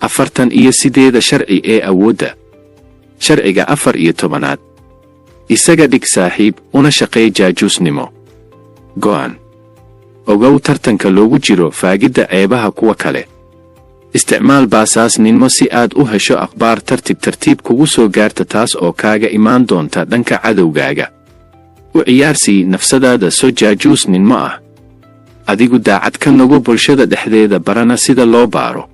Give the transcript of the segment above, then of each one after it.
48 sharci ee awoodda. Sharciga 14 isaga dhig saaxiib una shaqeey jaajuusnimo. Go'aan. Ogow tartanka loogu jiro faagidda ceebaha kuwa kale. Isticmaal baasaasnimo si aad u hesho akhbaar tartiib kugu soo gaarta taas oo kaaga imaan doonta dhanka cadowgaaga. U ciyaarsii nafsadaada soo jaajuusnimo ah. Adigu daacad ka noqo bulshada dhexdeeda barana sida loo baaro.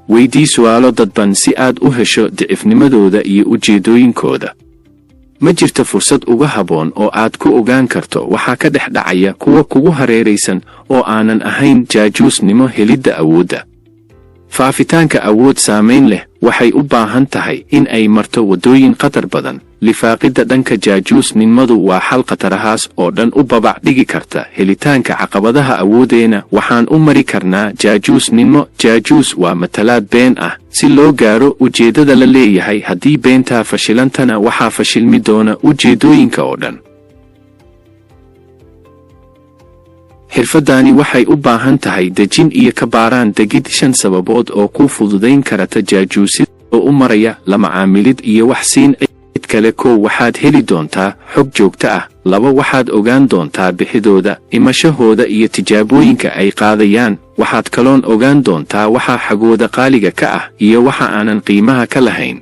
Weydii su'aalo dadban si aad u hesho dicifnimadooda iyo ujeedooyinkooda. Ma jirto fursad uga haboon oo aad ku ogaan karto waxa ka dhex dhacaya kuwa kugu hareeraysan oo aanan ahayn jaajuusnimo helidda awoodda. Faafitaanka awood saamayn leh waxay u baahan tahay in ay marto wadooyin khatar badan. Lifaaqidda dhanka jaajuusnimadu waa xal khatarahaas oo dhan u babac dhigi karta helitaanka caqabadaha awoodeena. Waxaan u mari karnaa jaajuusnimo. Jaajuus waa matalaad been ah si loo gaaro ujeeddada la leeyahay. Haddii beentaa fashilantana waxaa fashilmi doona ujeeddooyinka oo dhan. Xirfadani waxay u baahan tahay dejin iyo ka baaraan degid 5 sababood oo ku fududayn karata jaajuusid oo u maraya la macaamilid iyo wax siin cid kale. 1 waxaad heli doontaa xog joogto ah. 2 waxaad ogaan doontaa bixidooda, imashahooda iyo tijaabooyinka ay qaadayaan. Waxaad kaloon ogaan doontaa waxa xagooda qaaliga ka ah iyo waxa aanan qiimaha ka lahayn.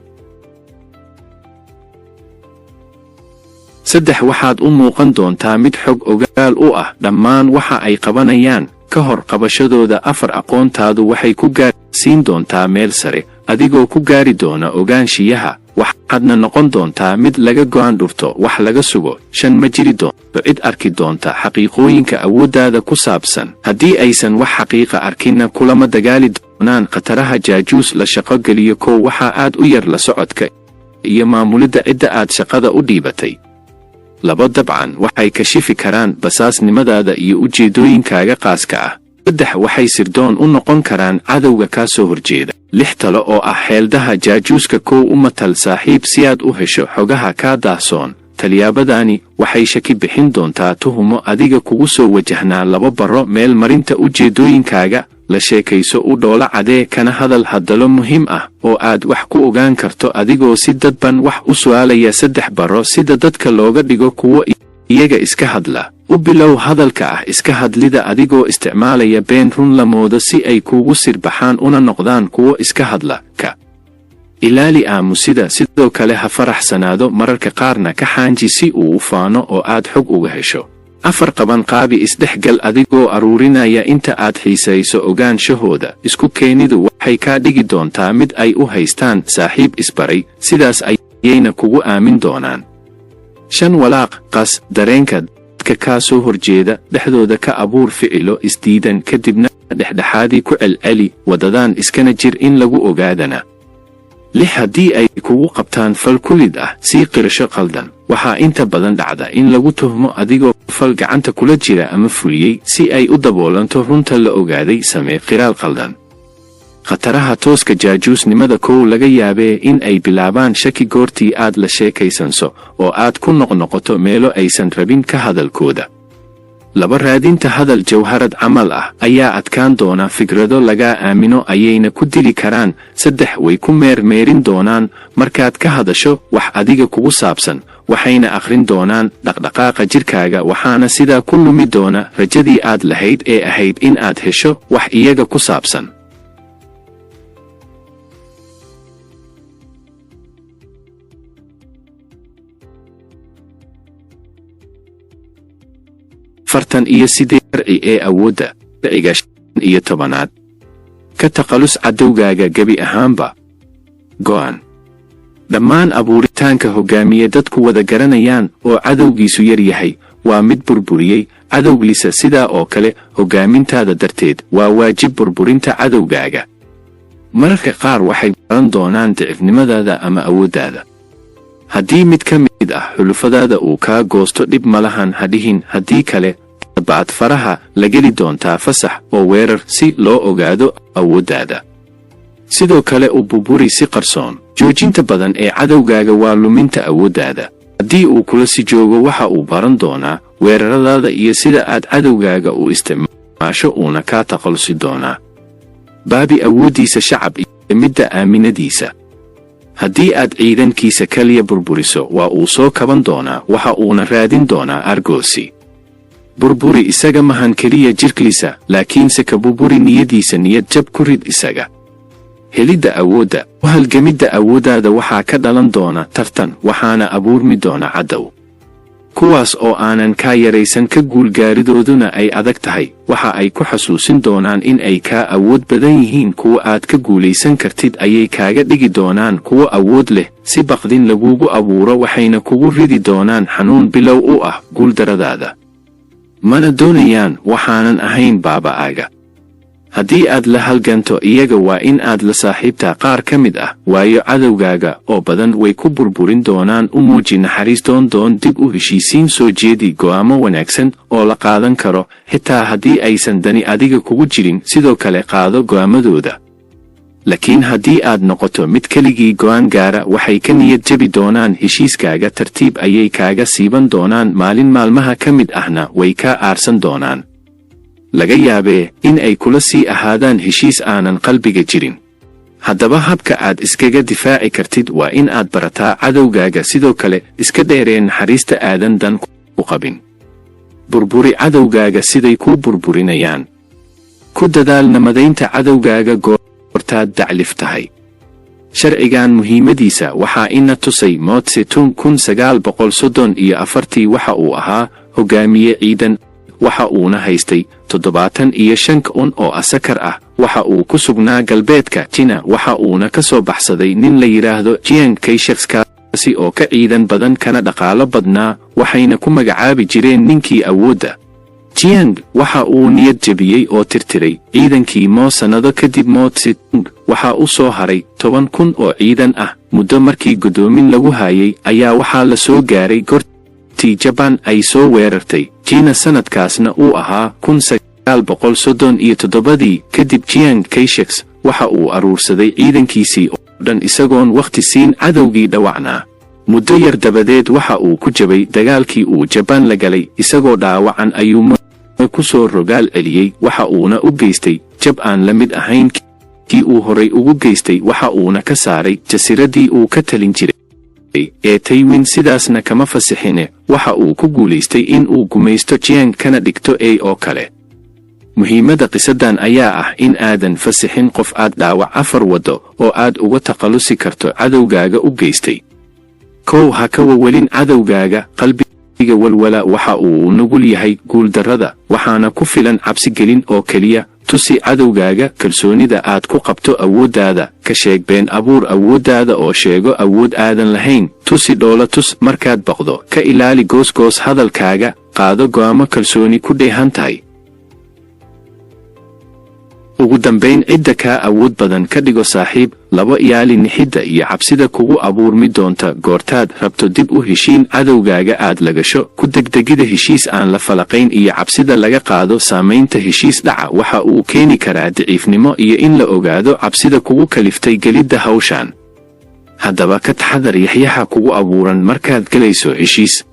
3 waxaad u muuqan doontaa mid xog ogaal u ah dhammaan waxa ay qabanayaan ka hor qabashadooda. 4 aqoontaadu waxay ku gaarsiin doontaa meel sare adigoo ku gaari doona ogaanshiyaha. Waxaadna noqon doontaa mid laga go'aan dhurto wax laga sugo. 5 ma jiri doonto cid arki doonta xaqiiqooyinka awooddaada ku saabsan. Haddii aysan wax xaqiiqa arkinna kulama dagaali doonaan khataraha jaajuus la shaqo geliyo. 1 waxa aad u yar la socodka iyo maamulidda cidda aad shaqada u dhiibatay. 2 dabcan waxay kashifi karaan basaasnimadaada iyo ujeedooyinkaaga qaaska ah. 3 waxay sirdoon u noqon karaan cadowga ka soo horjeeda. 6 talo oo ah xeeladaha jaajuuska. 1 u matal saaxiib si aad u hesho xogaha ka daahsoon. Talyaabadani waxay shaki bixin doontaa tuhumo adiga kugu soo wajahnaa. 2 baro meel marinta ujeedooyinkaaga. La sheekayso u dhoola cadee kana hadal hadallo muhiim ah oo aad wax ku ogaan karto adigoo si dadban wax u su'aalaya. 3 baro sida dadka looga dhigo kuwo iyaga iska hadla. U bilow hadalka ah iska hadlida adigoo isticmaalaya been run la moodo si ay kuugu sirbaxaan una noqdaan kuwo iska hadla. Ka ilaali aamusida. Sidoo kale ha faraxsanaado mararka qaarna ka xaanji si uu u faano oo aad xog uga hesho. 4 qaban qaabi isdhexgal adigoo aruurinaya inta aad xiisayso ogaanshahooda. Isku keenidu waxay ka dhigi doontaa mid ay u haystaan saaxiib isbaray, sidaas ayayna kugu aamin doonaan. 5 walaaq qas dareenka dadka ka soo horjeeda dhexdooda ka abuur ficilo isdiidan kadibna dhexdhexaadii ku celceli wadadan iskana jir in lagu ogaadana. 6 haddii ay kugu qabtaan fal kulid ah sii qirasho qaldan. Waxaa inta badan dhacda in lagu tuhmo adigoo fal gacanta kula jira ama fuliyey si ay u daboolanto runta la ogaaday. Samee qiraal qaldan. Khataraha tooska jaajuusnimada. 1 laga yaabee in ay bilaabaan shaki goortii aad la sheekaysanso oo aad ku noqnoqoto meelo aysan rabin ka hadalkooda. 2 raadinta hadal jawharad camal ah ayaa adkaan doona. Fikrado laga aamino ayayna ku dili karaan. 3 way ku meermeerin doonaan markaad ka hadasho wax adiga kugu saabsan. Waxayna akhrin doonaan dhaqdhaqaaqa jirkaaga waxaana sidaa ku lumi doona rajadii aad lahayd ee ahayd in aad hesho wax iyaga ku saabsan. fartan iyo 8 sharci ee awoodda. Sharciga 15 ka taqallus cadowgaaga gebi ahaanba. Go'aan. Dhammaan abuuritaanka hogaamiye dadku wada garanayaan oo cadowgiisu yar yahay waa mid burburiyey cadowgiisa. Sidaa oo kale hogaamintaada darteed waa waajib burburinta cadowgaaga. Mararka qaar waxay baran doonaan dicifnimadaada ama awooddaada. Haddii mid ka mid ah xulufadaada uu kaa goosto dhib malahan ha dhihin. Haddii kale baad faraha la geli doontaa fasax oo weerar si loo ogaado awooddaada. Sidoo kale u burburi si qarsoon. Joojinta badan ee cadowgaaga waa luminta awooddaada. Haddii uu kula si joogo waxa uu baran doonaa weeraradaada iyo sida aad cadowgaaga u isticmaasho uuna ka taqallusi doonaa. Baabi awooddiisa shacab iyo midda aaminadiisa. haddii aad ciidankiisa kaliya burburiso waa uu soo kaban doonaa, waxa uuna raadin doonaa argoosi. burburi isaga mahan keliya jirkiisa, laakiinse ka burburi niyadiisa, niyad jab ku rid isaga. helidda awoodda, u halgamidda awooddaada waxaa ka dhalan doona tartan, waxaana abuurmi doona cadow. kuwaas oo aanan kaa yaraysan, ka guulgaaridooduna ay adag tahay, waxa ay ku xasuusin doonaan in ay kaa awood badan yihiin. kuwa aad ka guulaysan kartid ayay kaaga dhigi doonaan kuwo awood leh, si baqdin lagugu abuuro, waxayna kugu ridi doonaan xanuun bilow u ah guuldaradaada. mana doonayaan waxaanan ahayn baaba'aaga. haddii aad la halganto iyaga waa in aad la saaxiibtaa qaar ka mid ah, waayo cadowgaaga oo badan way ku burburin doonaan. u muuji naxariis, doon dib u heshiisiin, soo jeedi go'aamo wanaagsan oo la qaadan karo, xitaa haddii aysan dani adiga kugu jirin. sidoo kale qaado go'aamadooda. laakiin haddii aad noqoto mid keligii go'aan gaara, waxay ka niyad jabi doonaan heshiiskaaga, tartiib ayay kaaga siiban doonaan, maalin maalmaha ka mid ahna way kaa aarsan doonaan. laga yaabee in ay kula sii ahaadaan heshiis aanan qalbiga jirin. haddaba habka aad iskaga difaaci kartid waa in aad barataa cadowgaaga, sidoo kale iska dheeree naxariista aadan dan ku qabin. burburi cadowgaaga siday kuu burburinayaan. ku dadaal namadaynta cadowgaaga goortaad daclif tahay. sharcigan muhiimadiisa waxaa ina tusay Mao Tse-tung 1934. waxa uu ahaa hogaamiye ciidan, waxa uuna haystay 75 oo asakar ah. waxa uu ku sugnaa galbeedka China, waxa uuna ka soo baxsaday nin la yiraahdo Chiang Kai-shek, kaasi oo ka ciidan badan kana dhaqaalo badnaa, waxayna ku magacaabi jireen ninkii awoodda. Chiang waxa uu niyad jabiyey oo tirtiray ciidankii Mao. sannado kadib Mao Tse-tung waxa uu soo haray 10,000 oo ciidan ah. muddo markii guddoomin lagu hayay ayaa waxaa la soo gaaray goortii Japan ay soo weerartay China, sanadkaasna uu ahaa 1937. kadib Chiang Kai-shek waxa uu aruursaday ciidankiisii oo dhan isagoon wakhti siin cadowgii dhawacnaa. muddo yar dabadeed waxa uu ku jabay dagaalkii uu Japan la galay, isagoo dhaawacan ayuu ku soo rogaal celiyey, waxa uuna u geystay jab aan la mid ahayn kii uu horay ugu geystay. waxa uuna ka saaray jasiiradii uu ka talin jiray ee Taiwan, sidaasna kama fasixine waxa uu ku guulaystay in uu gumaysto Chiang kana dhigto ay oo kale. muhiimadda qisadan ayaa ah in aadan fasixin qof aad dhaawac 4 waddo oo aad uga takhalusi karto cadowgaaga u geystay. kow, ha ka wawelin cadowgaaga. qalbiga walwala waxa uu nugul yahay guuldarrada, waxaana ku filan cabsigelin oo keliya. tusi cadowgaaga kalsoonida aad ku qabto awooddaada. ka sheeg been abuur awooddaada oo sheego awood aadan lahayn. tusi dhoola tus markaad baqdo. ka ilaali goosgoos hadalkaaga. qaado go'aamo kalsooni ku dheehan tahay. ugu dambayn, cidda kaa awood badan ka dhigo saaxiib. 2, ilaali nixidda iyo cabsida kugu abuurmi doonta goortaad rabto dib u heshiin cadowgaaga aad lagasho. ku degdegida heshiis aan la falaqayn iyo cabsida laga qaado saamaynta heshiis dhaca waxa uu keeni karaa daciifnimo iyo in la ogaado cabsida kugu kaliftay gelidda hawshan. haddaba ka taxadar yaxyaxa kugu abuuran markaad gelayso heshiis.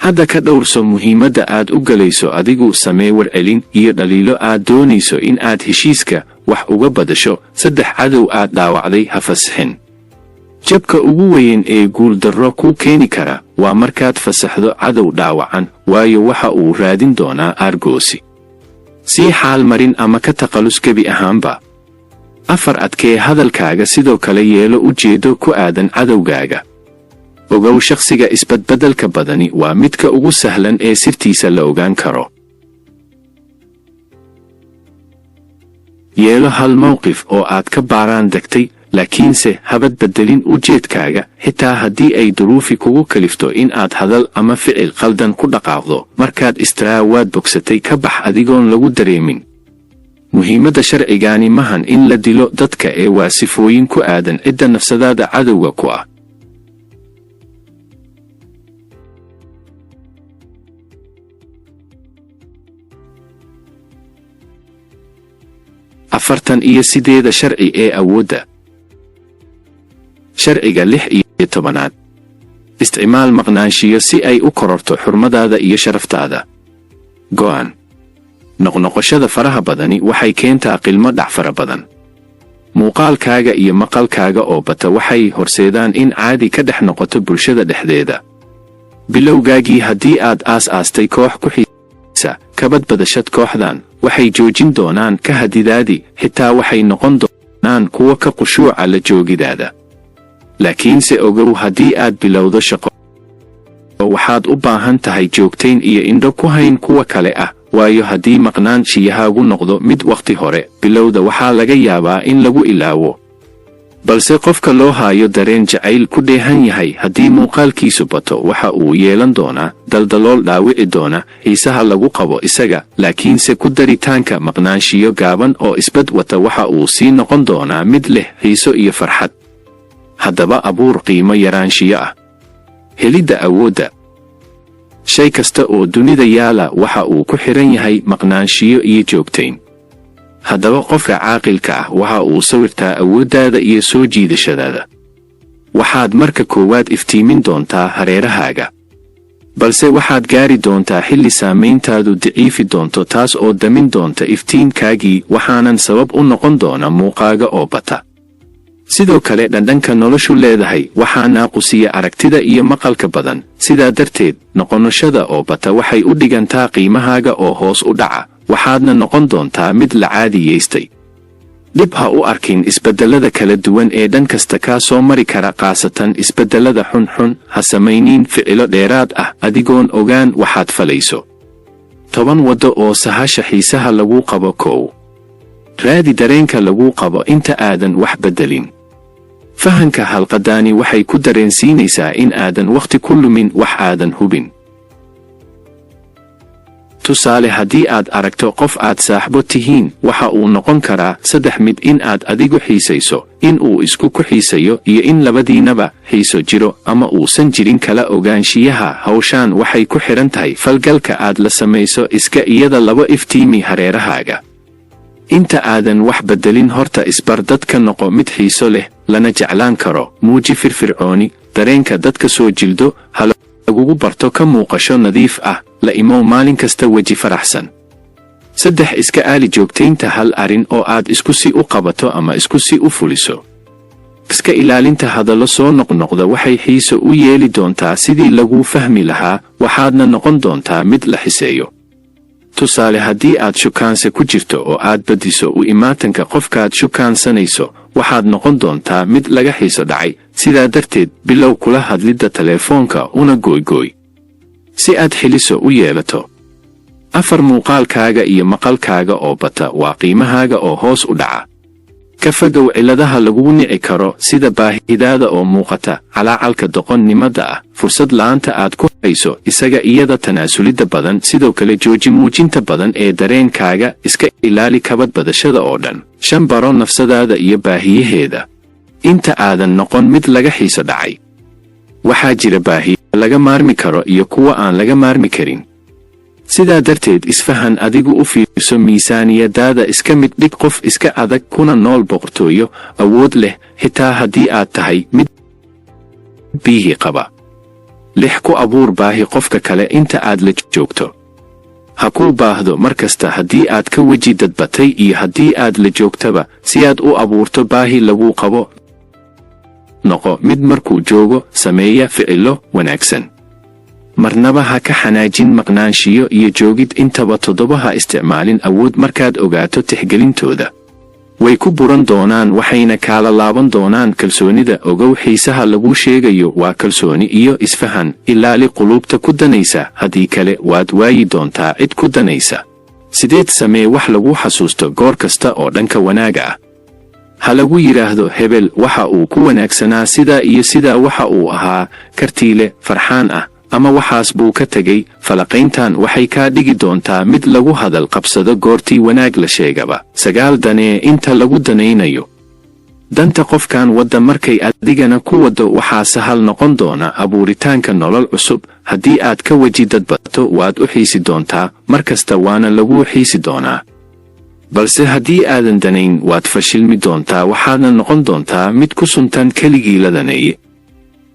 hadda ka dhowrso muhiimadda aad u galayso. adigu samee warcelin iyo dhaliilo aad doonayso in aad heshiiska wax uga badasho. 3, cadow aad dhaawacday ha fasixin. jabka ugu weyn ee guuldarro ku keeni kara waa markaad fasaxdo cadow dhaawacan, waayo waxa uu raadin doonaa argoosi. sii xaal marin ama ka takhalus gebi ahaanba. 4, adkee hadalkaaga, sidoo kale yeelo ujeedo ku aadan cadowgaaga. ogow, shakhsiga isbadbeddelka badani waa midka ugu sahlan ee sirtiisa la ogaan karo. yeelo hal mowqif oo aad ka baaraan degtay, laakiinse habad beddelin ujeedkaaga, xitaa haddii ay duruufi kugu kalifto in aad hadal ama ficil qaldan ku dhaqaaqdo. markaad istiraa waad bogsatay, ka bax adigoon lagu dareemin. muhiimadda sharcigaani mahan in la dilo dadka ee waa sifooyin ku aadan cidda nafsadaada cadowga ku ah. afartan iyo 8 sharci ee awoodda. sharciga 16. isticmaal maqnaanshiyo si ay u kororto xurmadaada iyo sharaftaada. go'aan. noqnoqoshada faraha badani waxay keentaa qilmo dhac fara badan. muuqaalkaaga iyo maqalkaaga oo bata waxay horseedaan in caadi ka dhex noqoto bulshada dhexdeeda. bilowgaagii haddii aad aas-aastay koox ku xiisa ka badbadashad kooxdan, waxay joojin doonaan ka hadidaadii, xitaa waxay noqon doonaan kuwa ka khushuuca la joogidaada. laakiinse ogow, haddii aad bilowdo shaqo, waxaad u baahan tahay joogtayn iyo indho ku hayn kuwa kale ah, waayo haddii maqnaanshiyahaagu noqdo mid wakhti hore bilowda waxaa laga yaabaa in lagu ilaawo. balse qofka loo haayo dareen jacayl ku dheehan yahay haddii muuqaalkiisu bato waxa uu yeelan doonaa daldalool dhaawici doona xiisaha lagu qabo isaga. laakiinse ku daritaanka maqnaanshiyo gaaban oo isbad wata waxa uu sii noqon doonaa mid leh xiiso iyo farxad. haddaba abuur qiimo yaraanshiyo ah. helidda awoodda. shay kasta oo dunida yaala waxa uu ku xiran yahay maqnaanshiyo iyo joogtayn. haddaba qofka caaqilka ah waxa uu sawirtaa awooddaada iyo soo jiidashadaada. waxaad marka koowaad iftiimin doontaa hareerahaaga, balse waxaad gaari doontaa xilli saamayntaadu daciifi doonto, taas oo damin doonta iftiinkaagii, waxaanan sabab u noqon doona muuqaaga oo bata. sidoo kale dhandhanka noloshu leedahay waxaa naaqusiya aragtida iyo maqalka badan. sidaa darteed noqonoshada oo bata waxay u dhigantaa qiimahaaga oo hoos u dhaca, waxaadna noqon doontaa mid la caadiyaystay. dhib ha u arkin isbeddellada kala duwan ee dhan kasta kaa soo mari kara, khaasatan isbeddellada xunxun. ha samaynin ficilo dheeraad ah adigoon ogaan waxaad falayso. 10 waddo oo sahasha xiisaha lagu qabo. 1. raadi dareenka lagu qabo inta aadan wax beddelin. fahanka halqadaani waxay ku dareensiinaysaa in aadan wakhti ku lumin wax aadan hubin. tusaale, haddii aad aragto qof aad saaxiibo tihiin, waxa uu noqon karaa 3 mid: in aad adigu xiisayso, in uu isku ku xiisayo, iyo in labadiinaba xiiso jiro ama uusan jirin. kala ogaanshiyaha hawshaan waxay ku xiran tahay falgalka aad la samayso iska iyada. 2. iftiimi hareerahaaga. inta aadan wax beddelin horta isbar dadka, noqo mid xiiso leh lana jeclaan karo. muuji firfircooni, dareenka dadka soo jildo. ha lagugu barto ka muuqasho nadiif ah. la imow maalin kasta weji faraxsan. 3. iska aali joogtaynta hal arrin oo aad isku si u qabato ama isku si u fuliso. iska ilaalinta hadallo soo noqnoqda waxay xiiso u yeeli doontaa sidii laguu fahmi lahaa, waxaadna noqon doontaa mid la xiseeyo. tusaale, haddii aad shukaanse ku jirto oo aad badiso u imaatanka qofkaad shukaansanayso, waxaad noqon doontaa mid laga xiiso dhacay. sidaa darteed bilow kula hadlidda telefoonka una gooygooy si aad xiliso u yeelato. 4. muuqaalkaaga iyo maqalkaaga oo bata waa qiimahaaga oo hoos u dhaca. ka fogow cilladaha lagugu nici karo sida baahidaada oo muuqata, calaacalka doqonnimada ah, fursad la'aanta aad ku hayso isaga iyada, tanaasulidda badan. sidoo kale jooji muujinta badan ee dareenkaaga, iska ilaali kabadbadashada oo dhan. 5. baro nafsadaada iyo baahiyaheeda inta aadan noqon mid laga xiiso dhacay. waxaa jira baahiyo laga maarmi karo iyo kuwa aan laga maarmi karin. sidaa darteed isfahan, adigu u fiirso miisaaniyadaada, iska mid dhig qof iska adag kuna nool boqortooyo awood leh, xitaa haddii aad tahay mid biihi qaba. 6. ku abuur baahi qofka kale inta aad la joogto. ha kuu baahdo mar kasta haddii aad ka weji dadbatay iyo haddii aad la joogtaba, si aad u abuurto baahi laguu qabo. noqo mid markuu joogo sameeya ficilo wanaagsan. marnaba ha ka xanaajin maqnaanshiyo iyo joogid intaba. 7. ha isticmaalin awood markaad ogaato tixgelintooda. way ku buran doonaan waxayna kaala laaban doonaan kalsoonida. ogow, xiisaha laguu sheegayo waa kalsooni iyo isfahan. ilaali quluubta ku danaysa, haddii kale waad waayi doontaa cid ku danaysa. 8. samee wax lagu xasuusto goor kasta oo dhanka wanaaga ah. ha lagu yidhaahdo hebel waxa uu ku wanaagsanaa sidaa iyo sidaa, waxa uu ahaa kartiile, farxaan ah, ama waxaas buu ka tegay. falaqayntan waxay kaa dhigi doontaa mid lagu hadal qabsado goortii wanaag la sheegaba. 9. danee inta lagu danaynayo. danta qofkan wadda markay adigana ku waddo waxaa sahal noqon doona abuuritaanka nolol cusub. haddii aad ka weji dadbato waad u xiisi doontaa mar kasta, waana laguu xiisi doonaa. balse haddii aadan danayn waad fashilmi doontaa, waxaadna noqon doontaa mid ku suntan keligii la daneeye.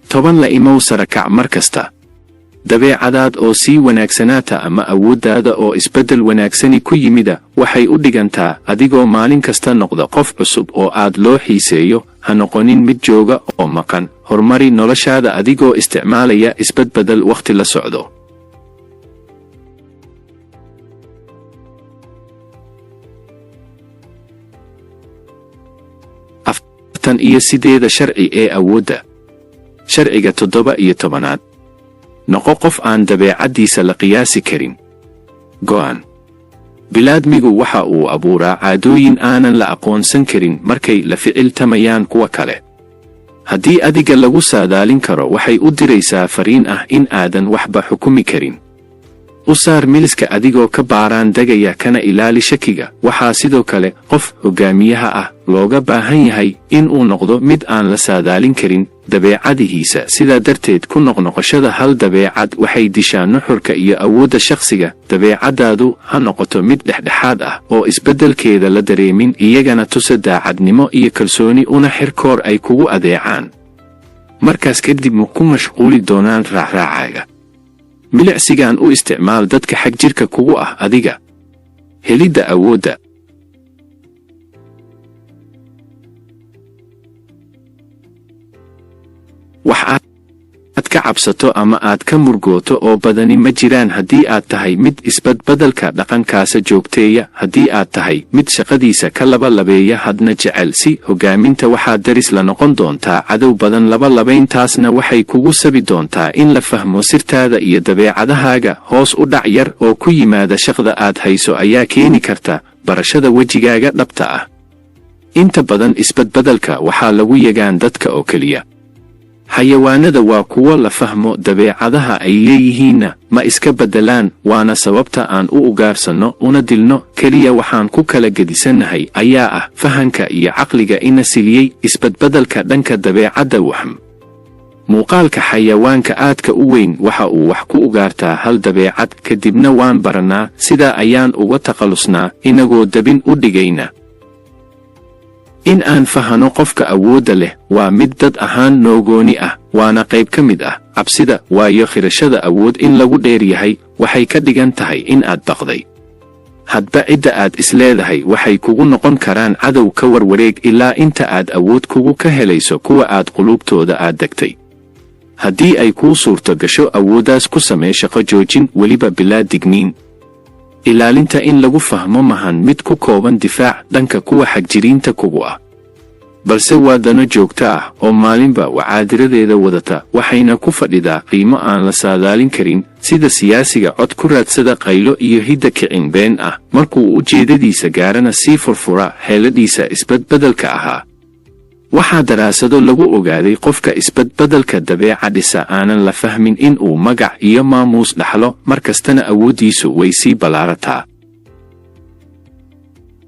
10. la imow sarakac mar kasta. dabeecadaad oo sii wanaagsanaata ama awooddaada oo isbeddel wanaagsani ku yimida waxay u dhigantaa adigoo maalin kasta noqda qof cusub oo aad loo xiiseeyo, ha noqonin mid jooga oo maqan. Horumari noloshaada adigoo isticmaalaya isbedbeddel wakhti la socdo. 48 sharci ee awoodda. Sharciga 17 noqo qof aan dabeecaddiisa la qiyaasi karin. Go'an. Bilaadmigu waxa uu abuuraa caadooyin aanan la aqoonsan karin markay la ficiltamayaan kuwa kale. Haddii adiga lagu saadaalin karo waxay u diraysaa fariin ah in aadan waxba xukumi karin. U saar miliska adigoo ka baaraan degaya kana ilaali shakiga. Waxaa sidoo kale qof hogaamiyaha ah looga baahan yahay in uu noqdo mid aan la saadaalin karin dabeecadihiisa. Sidaa darteed ku noqnoqoshada hal dabeecad waxay dishaa nuxurka iyo awoodda shakhsiga. Dabeecadaadu ha noqoto mid dhexdhexaad ah oo isbeddelkeeda la dareemin, iyagana tusa daacadnimo iyo kalsooni una xirkoor ay kugu adeecaan. Markaas kadib ma ku mashquuli doonaan raacraacaaga. milicsigan u isticmaal dadka xag jirka kugu ah adiga. Helidda awoodda. wax aad ka cabsato ama aad ka murgooto oo badani ma jiraan haddii aad tahay mid isbadbadalka dhaqankaasa joogteeya. Haddii aad tahay mid shaqadiisa ka labalabeeya hadna jecel si hogaaminta waxaad daris la noqon doontaa cadow badan. Labalabayntaasna waxay kugu sabi doontaa in la fahmo sirtaada iyo dabeecadahaaga. Hoos u dhac yar oo ku yimaada shaqada aad hayso ayaa keeni karta barashada wejigaaga dhabta ah. Inta badan isbadbadalka waxaa lagu yagaan dadka oo keliya. xayawaanada waa kuwo la fahmo dabeecadaha ay leeyihiinna ma iska beddelaan, waana sababta aan u ugaarsanno una dilno. keliya waxaan ku kala gedisannahay ayaa ah fahanka iyo caqliga ina siliyey isbadbeddelka dhanka dabeecadda. muuqaalka xayawaanka aadka u weyn waxa uu wax ku ugaartaa hal dabeecad, kadibna waan barannaa. sidaa ayaan uga takhallusnaa inagoo dabin u dhigayna. in aan fahano qofka awoodda leh waa mid dad ahaan noogooni ah, waana qayb ka mid ah cabsida. waayo khirashada awood in lagu dheer yahay waxay ka dhigan tahay in aad baqday. hadba cidda aad isleedahay waxay kugu noqon karaan cadow. ka warwareeg ilaa inta aad awood kugu ka helayso kuwa aad qulubtooda aad degtay. haddii ay kuu suurto gasho awooddaas ku samee shaqo joojin, weliba bilaa digniin. ilaalinta in lagu fahmo mahan mid ku kooban difaac dhanka kuwa xagjiriinta kugu ah, balse waa dano joogto ah oo maalinba wacaadiradeeda wadata, waxayna ku fadhidaa qiimo aan la saadaalin karin. sida siyaasiga cod ku raadsada qaylo iyo hidda kicin been ah, markuu ujeedadiisa gaarana sii furfura xeeladhiisa isbadbeddelka ahaa. waxaa daraasado lagu ogaaday qofka isbadbeddelka dabeeca dhisa aanan la fahmin in uu magac iyo maamuus dhaxlo, markastana awooddiisu way sii ballaarataa.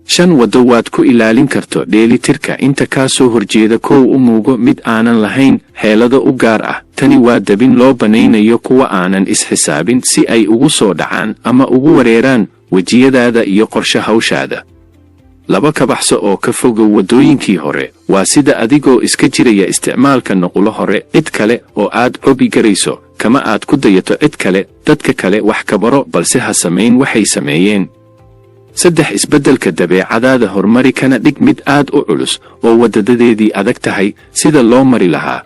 5 waddo waad ku ilaalin karto dheelitirka inta kaa soo horjeeda. 1 u muugo mid aanan lahayn xeelado u gaar ah. tani waa dabin loo banaynayo kuwa aanan isxisaabin si ay ugu soo dhacaan ama ugu wareeraan wejiyadaada iyo qorshe hawshaada. 2 ka baxso oo ka fogow waddooyinkii hore. waa sida adigoo iska jiraya isticmaalka nuqulo hore cid kale oo aad cobi garayso, kama aad ku dayato cid kale. dadka kale wax ka baro, balse ha samayn waxay sameeyeen. 3 isbeddelka dabeecadaada horumari kana dhig mid aad u culus oo waddadadeedii adag tahay sida loo mari lahaa.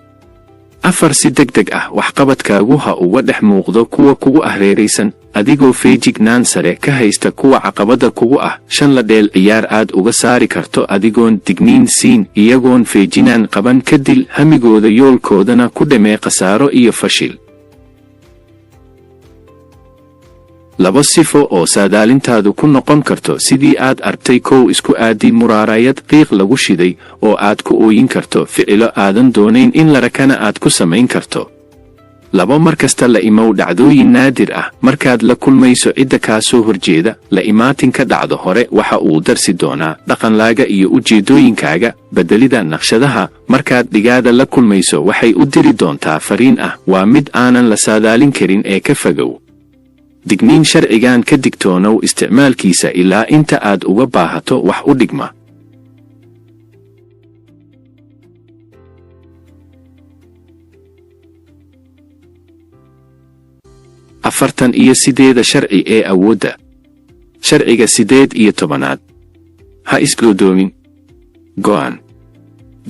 4 si degdeg ah waxqabadkaagu ha uga dhex muuqdo kuwa kugu hareeraysan, adigoo feejignaan sare ka haysta kuwa caqabadda kugu ah. 5 la dheel ciyaar aad uga saari karto adigoon digniin siin, iyagoon feejinaan qaban ka dil hamigooda, yoolkoodana ku dhamee khasaaro iyo fashil. 2 sifo oo saadaalintaadu ku noqon karto sidii aad artay. 1 isku aadi muraarayad qiiq lagu shiday oo aad ku ooyin karto ficilo aadan doonayn in la rakana aad ku samayn karto. 2 mar kasta la imow dhacdooyin naadir ah markaad la kulmayso cidda kaa soo horjeeda. la imaatinka dhacdo hore waxa uu darsi doonaa dhaqanlaaga iyo ujeeddooyinkaaga. beddelida naqshadaha markaad dhigaada la kulmayso waxay u diri doontaa fariin ah waa mid aanan la saadaalin karin ee ka fogow. digniin sharcigan ka digtoonow isticmaalkiisa ilaa inta aad uga baahato wax u dhigma. 48 sharci ee awoodda. Sharciga 18 ha isgoodoomin. go'aan.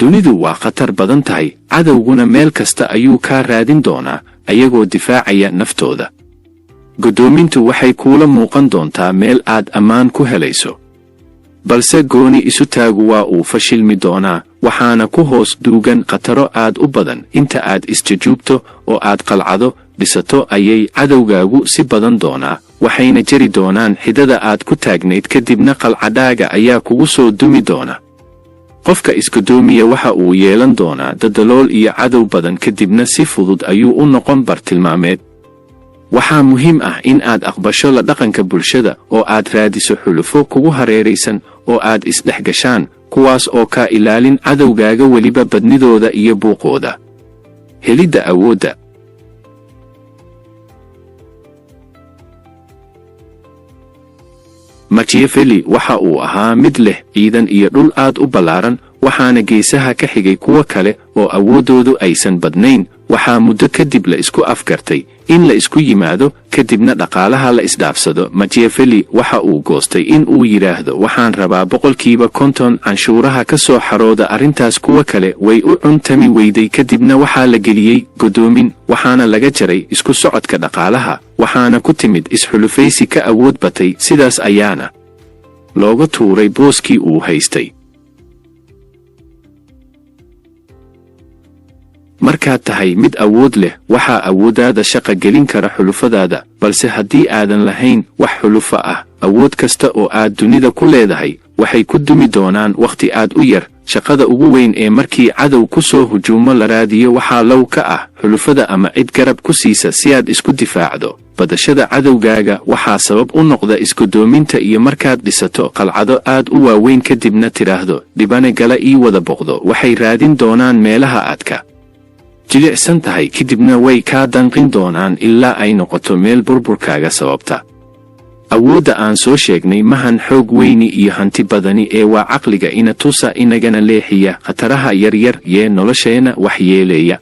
dunidu waa khatar badan tahay, cadowguna meel kasta ayuu kaa raadin doonaa ayagoo difaacaya naftooda. godoomintu waxay kuula muuqan doontaa meel aad ammaan ku helayso, balse gooni isu taagu waa uu fashilmi doonaa, waxaana ku hoos duugan khataro aad u badan. inta aad isjujuubto oo aad qalcado dhisato ayay cadowgaagu si badan doonaa, waxayna jari doonaan xidada aad ku taagnayd, kadibna qalcadhaaga ayaa kugu soo dumi doona. qofka isgodoomiya waxa uu yeelan doonaa dadalool iyo cadow badan, kadibna si fudud ayuu u noqon bartilmaameed. waxaa muhiim ah in aad aqbasho la dhaqanka bulshada oo aad raadiso xulufo kugu hareeraysan oo aad isdhex gashaan, kuwaas oo kaa ilaalin cadowgaaga weliba badnidooda iyo buuqooda. helidda awoodda. machiavelli waxa uu ahaa mid leh ciidan iyo dhul aad u ballaaran, waxaana geesaha ka xigay kuwo kale oo awooddoodu aysan badnayn. waxaa muddo kadib la isku afgartay in la isku yimaado, kadibna dhaqaalaha la isdhaafsado. machiavelli waxa uu goostay in uu yidhaahdo, waxaan rabaa 50% canshuuraha ka soo xarooda. arrintaas kuwa kale way u cuntami weyday, kadibna waxaa la geliyey godoomin, waxaana laga jaray isku socodka dhaqaalaha, waxaana ku timid isxulufaysi ka awood batay. sidaas ayaana looga tuuray booskii uu haystay. markaad tahay mid awood leh, waxaa awooddaada shaqa gelin kara xulufadaada, balse haddii aadan lahayn wax xulufo ah, awood kasta oo aad dunida ku leedahay waxay ku dumi doonaan wakhti aad u yar. shaqada ugu weyn ee markii cadow ku soo hujuumo la raadiyo waxaa low ka ah xulufada ama cid garab ku siisa si aad isku difaacdo. badashada cadowgaaga waxaa sabab u noqda isgodoominta iyo markaad dhisato qalcado aad u waaweyn kadibna tidhaahdo dhibane gala ii wada boqdo, waxay raadin doonaan meelaha aadka jilicsan tahay, kadibna way kaa danqin doonaan ilaa ay noqoto meel burburkaaga sababta. awoodda aan soo sheegnay mahan xoog weyni iyo hanti badani ee waa caqliga ina tusa inagana leexiya khataraha yaryar yee nolosheenna wax yeeleeya.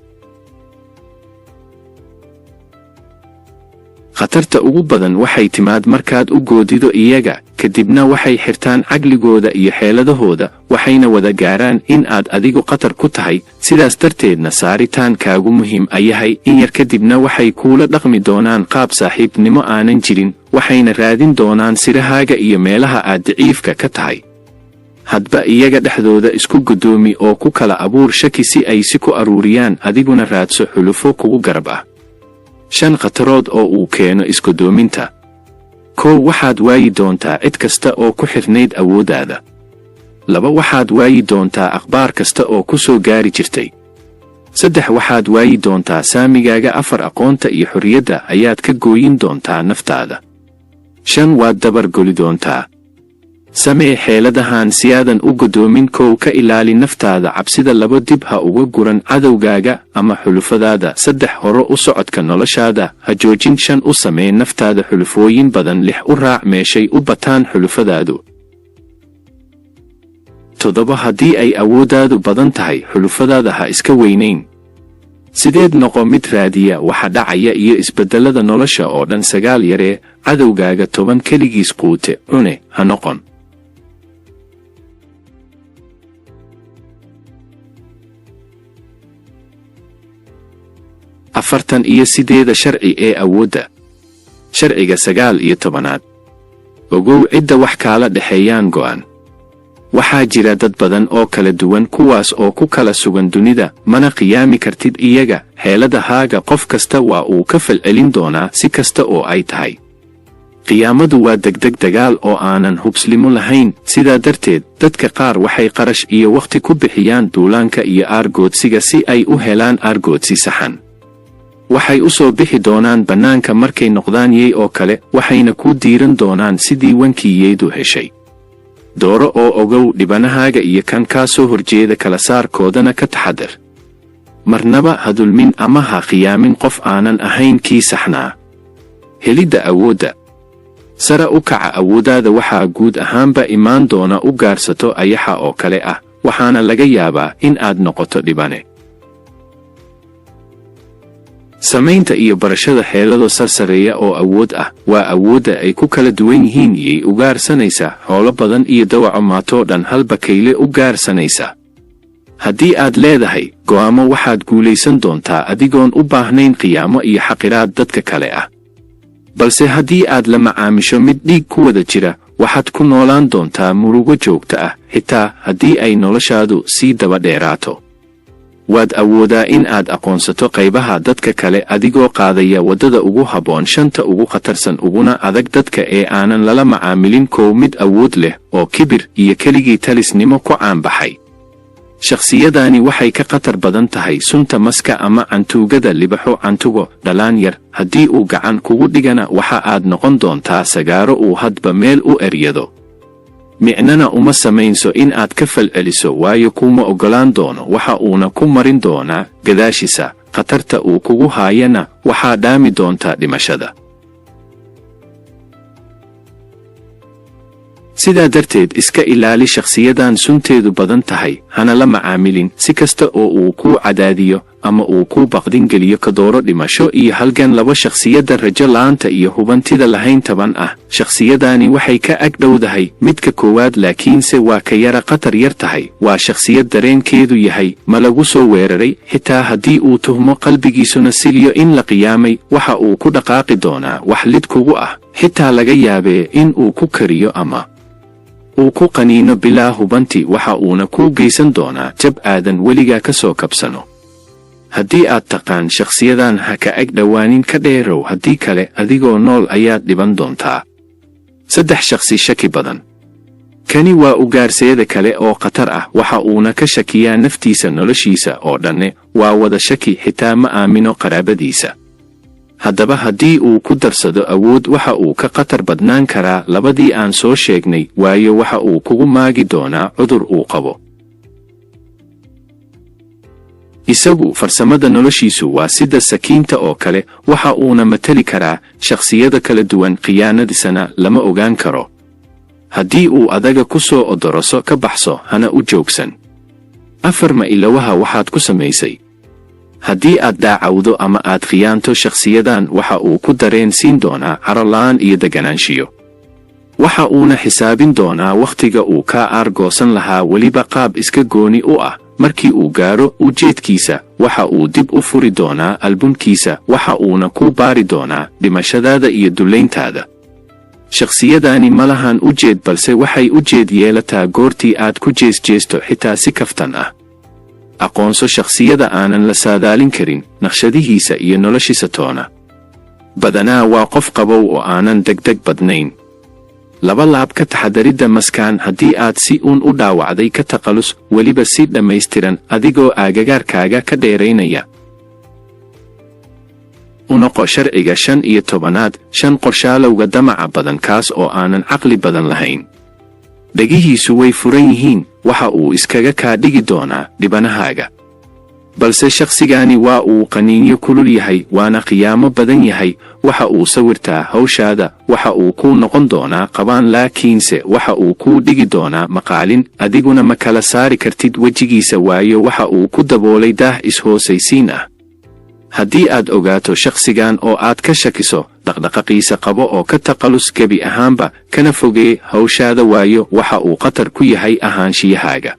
khatarta ugu badan waxay timaad markaad u goodido iyaga, kadibna waxay xirtaan caqligooda iyo xeeladahooda, waxayna wada gaaraan in aad adigu khatar ku tahay. sidaas darteedna saaritaankaagu muhiim ayahay in yar, kadibna waxay kuula dhaqmi doonaan qaab saaxiibnimo aanan jirin, waxayna raadin doonaan sirahaaga iyo meelaha aad daciifka ka tahay. hadba iyaga dhexdooda isku godoomi oo ku kala abuur shaki si ay si ku aruuriyaan, adiguna raadso xulufo kugu garab ah. 5 khatarood oo uu keeno isgodoominta. 1 waxaad waayi doontaa cid kasta oo ku xirnayd awooddaada. 2 waxaad waayi doontaa akhbaar kasta oo ku soo gaari jirtay. 3 waxaad waayi doontaa saamigaaga. 4 aqoonta iyo xorriyadda ayaad ka gooyin doontaa naftaada. 5 waad dabar goli doontaa. samee xeeladahan si aadan u godoomin. 1 ka ilaali naftaada cabsida. 2 dib ha uga guran cadowgaaga ama xulufadaada. 3 horo u socodka noloshaada, ha joojin. 5 u samee naftaada xulufooyin badan. 6 u raac meeshay u bataan xulufadaadu. 7 haddii ay awooddaadu badan tahay, xulufadaada ha iska weynayn. 8 noqo mid raadiya waxa dhacaya iyo isbeddellada nolosha oo dhan. 9 yaree cadowgaaga. 10 keligiis quute cune ha noqon. afartan iyo 8 sharci ee awoodda. sharciga 19 ogow cidda wax kaala dhexeeyaan go'an. waxaa jira dad badan oo kala duwan, kuwaas oo ku kala sugan dunida, mana qiyaami kartid iyaga. xeeladahaaga qof kasta waa uu ka falcelin doonaa si kasta oo ay tahay. qiyaamadu waa degdeg dagaal oo aanan hubslimo lahayn. sidaa darteed dadka qaar waxay qarash iyo wakhti ku bixiyaan duulaanka iyo aargoodsiga si ay u helaan aargoodsi saxan. waxay u soo bixi doonaan bannaanka markay noqdaan yey oo kale, waxayna ku diiran doonaan sidii wankii yeydu heshay. dooro oo ogow dhibanahaaga iyo kan kaa soo horjeeda, kala saarkoodana ka taxadar. marnaba ha dulmin ama ha khiyaamin qof aanan ahayn kii saxnaa. helidda awoodda. sare u kaca awooddaada waxaa guud ahaanba imaan doona u gaarsato ayaxa oo kale ah, waxaana laga yaabaa in aad noqoto dhibane. samaynta iyo barashada xeelado sarsareeya oo awood ah waa awoodda ay ku kala duwan yihiin iyay u gaarsanaysa xoolo badan iyo dawaco maatoo dhan hal bakayle u gaarsanaysa. haddii aad leedahay go'aamo waxaad guulaysan doontaa adigoon u baahnayn qiyaamo iyo xaqiraad dadka kale ah. balse haddii aad la macaamisho mid dhiig ku wada jira waxaad ku noolaan doontaa murugo joogta ah xitaa haddii ay noloshaadu sii daba dheeraato. waad awoodaa in aad aqoonsato qaybaha dadka kale adigoo qaadaya waddada ugu habboon shanta ugu khatarsan uguna adag dadka ee aanan lala macaamilin kow mid awood leh oo kibir iyo keligii talisnimo ku caanbaxay. shakhsiyadaani waxay ka khatar badan tahay sunta maska ama cantuugada libaxo cantugo dhalaan yar haddii uu gacan kugu dhigana waxa aad noqon doontaa sagaaro uu hadba meel u eryado. micnana uma samaynso in aad ka falceliso waayo kuma oggolaan doono waxa uuna ku marin doonaa gadaashiisa khatarta uu kugu haayana waxaa dhaami doontaa dhimashada. sidaa darteed iska ilaali shakhsiyadan sunteedu badan tahay hana la macaamilin si kasta oo uu kuu cadaadiyo ama uu kuu baqdin geliyo ka dooro dhimasho iyo halgan. laba shakhsiyadda rajo la'aanta iyo hubantida lahayn taban ah shakhsiyadaani waxay ka ag dhowdahay midka koowaad laakiinse waa ka yara khatar yar tahay. waa shakhsiyad dareenkeedu yahay ma lagu soo weeraray xitaa haddii uu tuhmo qalbigiisuna silyo in la qiyaamay waxa uu ku dhaqaaqi doonaa wax lid kugu ah xitaa laga yaabee in uu ku kariyo ama uu ku qaniino bilaa hubanti waxa uuna kuu geysan doonaa jab aadan weligaa ka soo kabsano. haddii aad taqaan shakhsiyadan ha ka ag dhowaanin ka dheerow haddii kale adigoo nool ayaad dhiban doontaa. 3 shakhsi shaki badan. kani waa ugaarseeda kale oo khatar ah waxa uuna ka shakiyaa naftiisa noloshiisa oo dhanne waa wada shaki xitaa ma aamino qaraabadiisa. haddaba haddii uu ku darsado awood waxa uu ka khatar badnaan karaa labadii aan soo sheegnay waayo waxa uu kugu maagi doonaa cudur uu qabo. isagu farsamada noloshiisu waa sida sakiinta oo kale waxa uuna matali karaa shakhsiyada kala duwan khiyaanadiisana lama ogaan karo. haddii uu adaga ku soo odoroso ka baxso hana u joogsan. 4 ma ilawaha waxaad ku samaysay. haddii aad daacawdo ama aad khiyaanto shakhsiyadan waxa uu ku dareen siin doonaa caro la'aan iyo deganaanshiyo. waxa uuna xisaabin doonaa wakhtiga uu ka aargoosan lahaa weliba qaab iska gooni u ah. markii uu gaaro ujeedkiisa waxa uu dib u furi doonaa albumkiisa waxa uuna ku baari doonaa dhimashadaada iyo dullayntaada. shakhsiyadaani ma lahan ujeed balse waxay ujeed yeelataa goortii aad ku jeesjeesto xitaa si kaftan ah. aqoonso shakhsiyada aanan la saadaalin karin naqshadihiisa iyo noloshiisa toona. badanaa waa qof qabow oo aanan degdeg badnayn. 2 laab ka taxadaridda maskaan haddii aad si uun u dhaawacday ka taqalus weliba si dhammaystiran adigoo aagagaarkaaga ka dheeraynaya. u noqo sharciga 15aad 5 qorshaalowga damaca badan kaas oo aanan caqli badan lahayn. dhegihiisu way furan yihiin waxa uu iskaga kaa dhigi doonaa dhibanahaaga. balse shakhsigaani waa uu qaniinyo kulul yahay waana qiyaamo badan yahay waxa uu sawirtaa hawshaada waxa uu kuu noqon doonaa qabaan laakiinse waxa uu kuu dhigi doonaa maqaalin adiguna ma kala saari kartid wejigiisa waayo waxa uu ku daboolay daah is-hoosaysiin ah. haddii aad ogaato shakhsigan oo aad ka shakiso dhaqdhaqaqiisa qabo oo ka taqalus gebi ahaanba kana fogee hawshaada waayo waxa uu khatar ku yahay ahaanshiyahaaga.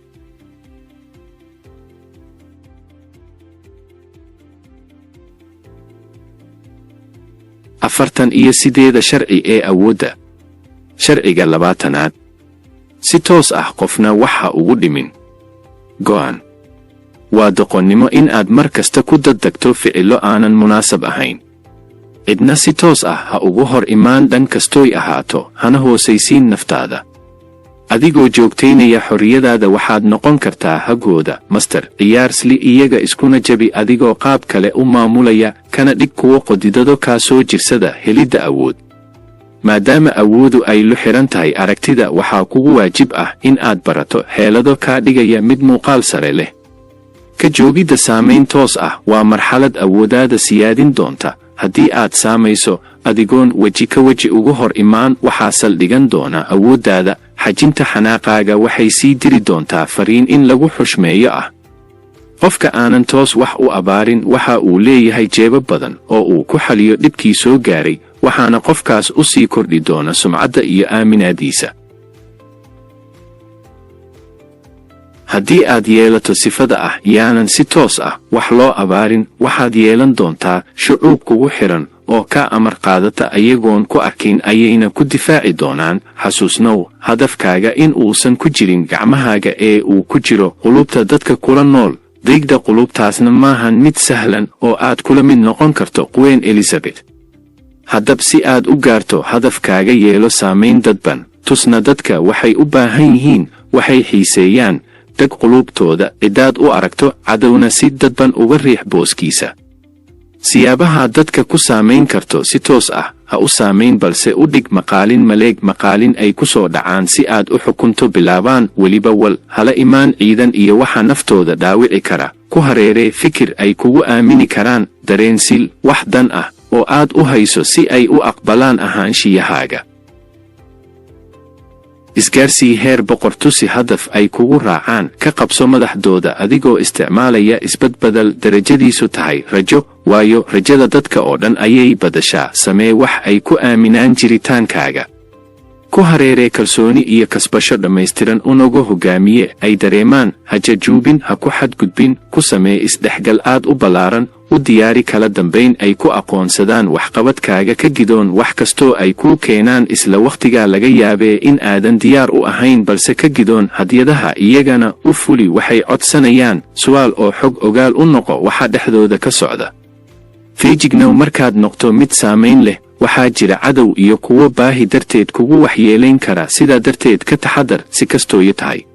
48 sharci ee awoodda. sharciga 20aad. si toos ah qofna waxa ugu dhimin. go'aan. waa doqonnimo in aad mar kasta ku daddegto ficillo aanan munaasab ahayn. cidna si toos ah ha ugu hor imaan dhan kastooy ahaato hana hoosaysiin naftaada. adigoo joogtaynaya xorriyadaada waxaad noqon kartaa hagooda master ciyaarsli iyaga iskuna jabi adigoo qaab kale u maamulaya kana dhig kuwo qodidado kaa soo jirsada helidda awood. maadaama awoodu ay lu xiran tahay aragtida waxaa kugu waajib ah in aad barato xeelado kaa dhigaya mid muuqaal sare leh. ka joogidda saamayn toos ah waa marxalad awoodaada siyaadin doonta. haddii aad saamayso adigoon weji ka weji ugu hor imaan waxaa saldhigan doona awooddaada. xajinta xanaaqaaga waxay sii diri doontaa fariin in lagu xushmeeyo ah. qofka aanan toos wax u abaarin waxa uu leeyahay jeebo badan oo uu ku xaliyo dhibkii soo gaaray, waxaana qofkaas u sii kordhi doona sumcadda iyo aaminaadiisa. haddii aad yeelato sifada ah yaanan si toos ah wax loo abaarin, waxaad yeelan doontaa shucuub kugu xiran oo ka amar qaadata ayagoon ku arkin ayayna ku difaaci doonaan. xasuusnow hadafkaaga in uusan ku jirin gacmahaaga ee uu ku jiro qulubta dadka kula nool. degda qulubtaasna maahan mid sahlan oo aad kula mid noqon karto Queen Elizabeth. haddab si aad u gaarto hadafkaaga yeelo saamayn dadban, tusna dadka waxay u baahan yihiin, waxay xiiseeyaan, deg qulubtooda cidaad u aragto cadowna si dadban uga riix booskiisa. siyaabaha dadka ku saamayn karto si toos ah ha u saamayn, balse u dhig maqaalin ay ku soo dhacaan si aad u xukunto bilaabaan. weliba wal hala imaan ciidan iyo waxa naftooda dhaawici kara. ku hareeree fikir ay kugu aamini karaan, dareensil wax dan ah oo aad u hayso si ay u aqbalaan ahaanshiyahaaga. isgaarsii heer boqor, tusi hadaf ay kugu raacaan, ka qabso madaxdooda adigoo isticmaalaya isbadbadal darajadiisu tahay rajo, waayo rajada dadka oo dhan ayay badashaa. samee wax ay ku aaminaan jiritaankaaga. ku hareeree kalsooni iyo kasbasho dhammaystiran, unaga hogaamiye ay dareemaan. ha jajuubin, ha ku xadgudbin, ku samee isdhexgal aad u ballaaran. u diyaari kala dambayn ay ku aqoonsadaan waxqabadkaaga, ka gidoon wax kastoo ay kuu keenaan. isla wakhtigaa laga yaabee in aadan diyaar u ahayn, balse ka gidoon hadyadaha iyagana u fuli waxay codsanayaan. su'aal oo xog ogaal u noqo waxa dhexdooda ka socda. feejignow markaad noqto mid saamayn leh, waxaa jira cadow iyo kuwo baahi darteed kugu waxyeelayn kara. sidaa darteed ka taxadar si kastooyo tahay.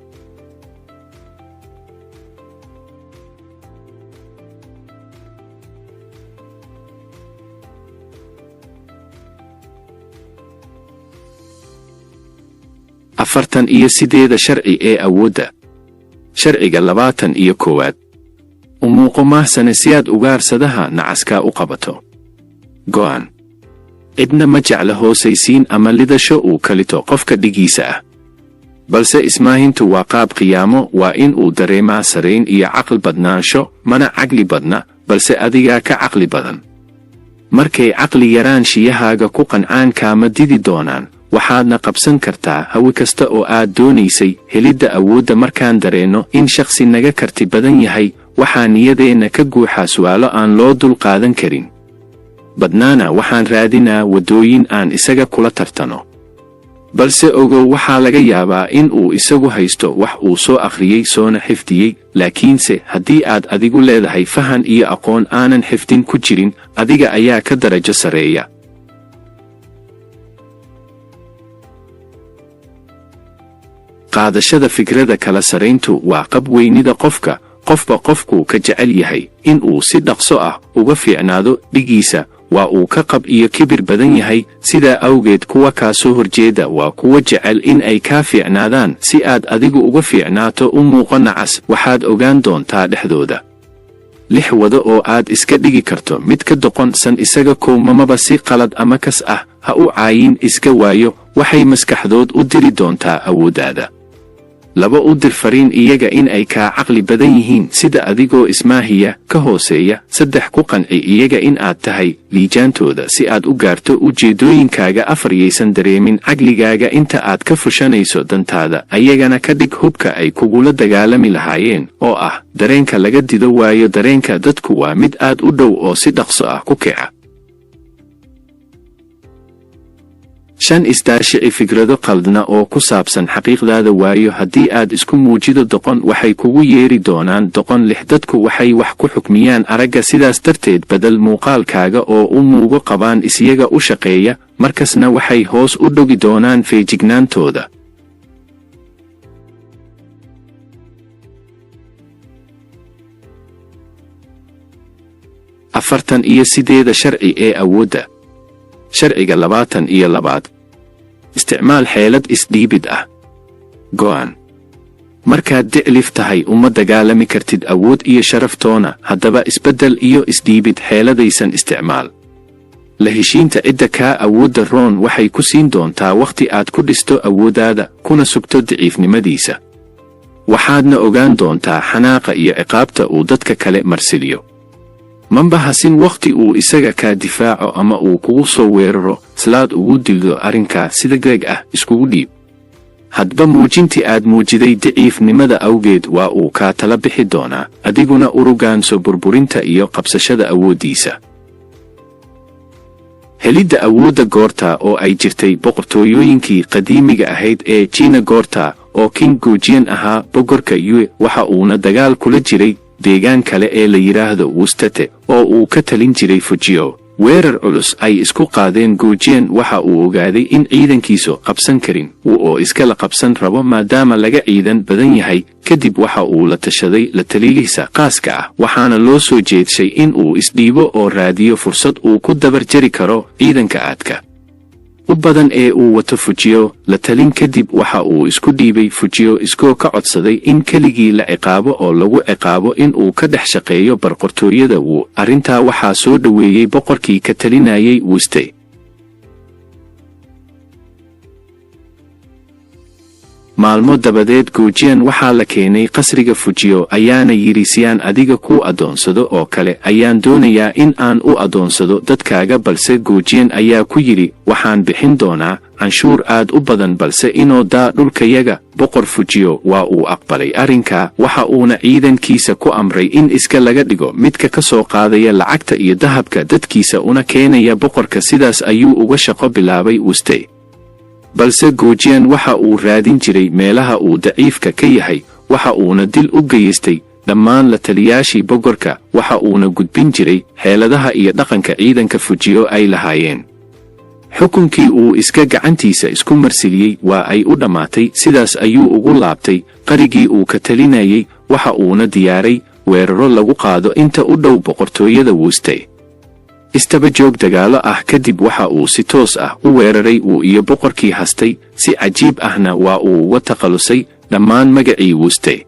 afartan iyo sideeda sharci ee awoodda. sharciga 21 u muuqo mahsane si aad ugaarsadaha nacaska u qabato. go'an cidna ma jecla hoosaysiin ama lidasho uu kalito qofka dhigiisa ah, balse ismaahintu waa qaab qiyaamo. waa in uu dareemaa sarayn iyo caqli badnaansho, mana caqli badna, balse adigaa ka caqli badan. markay caqli yaraan shiyahaaga ku qancaan kaama didi doonaan, waxaadna qabsan kartaa hawi kasta oo aad doonaysay. helidda awoodda markaan dareenno in shakhsi naga karti badan yahay, waxaa niyadeenna ka guuxa su'aalo aan loo dul qaadan karin. badnaana waxaan raadinaa waddooyin aan isaga kula tartano, balse ogow waxaa laga yaabaa in uu isagu haysto wax uu soo akhriyey soona xifdiyey. laakiinse haddii aad adigu leedahay fahan iyo aqoon aanan xifdin ku jirin, adiga ayaa ka darajo sareeya. qaadashada fikrada kala sarayntu waa qab weynida qofka. qofba qofkuu ka jecel yahay in uu si dhaqso ah uga fiicnaado dhigiisa, waa uu ka qab iyo kibir badan yahay. sidaa awgeed kuwa kaa soo horjeeda waa kuwa jecel in ay kaa fiicnaadaan. si aad adigu uga fiicnaato u muuqo nacas, waxaad ogaan doontaa dhexdooda 6 wado oo aad iska dhigi karto mid ka doqonsan isaga. koowmamaba si qalad ama kas ah ha u caayin, iska waayo, waxay maskaxdood u diri doontaa awooddaada. 2 u dir fariin iyaga in ay kaa caqli badan yihiin sida adigoo ismaahiya ka hooseeya. 3 ku qanci iyaga in aad tahay liijaantooda si aad u gaarto ujeedooyinkaaga. 4 yaysan dareemin caqligaaga inta aad ka fushanayso dantaada, ayagana ka dhig hubka ay kugula dagaalami lahaayeen, oo ah dareenka laga dido. waayo dareenka dadku waa mid aad u dhow oo si dhaqso ah ku kica. 5 isdaashici fikrado qaldna oo ku saabsan xaqiiqdaada. waayo haddii aad isku muujido doqon, waxay kugu yeeri doonaan doqon. 6 dadku waxay wax ku xukmiyaan aragga, sidaas darteed badal muuqaalkaaga oo u muugo qabaan isyaga u shaqeeya, markasna waxay hoos u dhogi doonaan feejignaantooda. afartan iyo sideeda sharci ee awoodda. sharciga 22 isticmaal xeelad isdhiibid ah. go'an markaad diclif tahay uma dagaalami kartid awood iyo sharaftoona, haddaba isbeddel iyo isdhiibid xeeladaysan isticmaal. la heshiinta cidda kaa awoodda roon waxay ku siin doontaa wakhti aad ku dhisto awooddaada kuna sugto daciifnimadiisa. waxaadna ogaan doontaa xanaaqa iyo ciqaabta uu dadka kale marsiliyo. Manba hasin waqti uu isaga ka difaaco ama uu kugu soo weeraro slaad ugu dildo arrinkaa sida degdeg ah iskugu dhiib. hadba muujintii aad muujiday daciifnimada awgeed waa uu kaa tala bixi doonaa, adiguna urugaanso burburinta iyo qabsashada awooddiisa. helidda awoodda goorta oo ay jirtay boqortooyooyinkii qadiimiga ahayd ee China goorta oo King Gujian ahaa boqorka Yue waxa uuna dagaal kula jiray deegaan kale ee la yiraahdo Wustate oo uu ka talin jiray Fujio. weerar culus ay isku qaadeen Gujian waxa uu ogaaday in ciidankiisu qabsan karin oo iskala qabsan rabo maadaama laga ciidan badan yahay. kadib waxa uu la tashaday la taliyihiisa qaaska ah waxaana loo soo jeedshay in uu isdhiibo oo raadiyo fursad uu ku dabar jari karo ciidanka aadka u badan ee uu wato Fujio. la talin kadib waxa uu isku dhiibay Fujio iskoo ka codsaday in keligii la ciqaabo oo lagu ciqaabo in uu ka dhex shaqeeyo boqortooyada Wu. arrintaa waxaa soo dhaweeyay boqorkii ka talinayay Wuste. maalmo dabadeed Gujian waxaa la keenay qasriga Fujio ayaana yiri si aan adiga ku adoonsado oo kale ayaan doonayaa in aan u adoonsado dadkaaga balse Gujian ayaa ku yiri waxaan bixin doonaa canshuur aad u badan balse inoo daa dhulkayaga. boqor Fujio waa uu aqbalay arrinkaa waxa uuna ciidankiisa ku amray in iska laga dhigo midka ka soo qaadaya lacagta iyo dahabka dadkiisa una keenaya boqorka. sidaas ayuu uga shaqo bilaabay Wuste. balse Gujian waxa uu raadin jiray meelaha uu daciifka ka yahay waxa uuna dil u geystay dhammaan la taliyaashii boqorka waxa uuna gudbin jiray xeeladaha iyo dhaqanka ciidanka Fujio ay lahaayeen. xukunkii uu iska gacantiisa isku marsiliyey waa ay u dhammaatay. sidaas ayuu ugu laabtay qarigii uu ka talinayay waxa uuna diyaaray weeraro lagu qaado inta u dhow boqortooyada Wuste. istaba joog dagaalo ah kadib waxa uu si toos ah u weeraray uu iyo boqorkii hastay. si cajiib ahna waa uu uga takhalusay dhammaan magacii Wuste.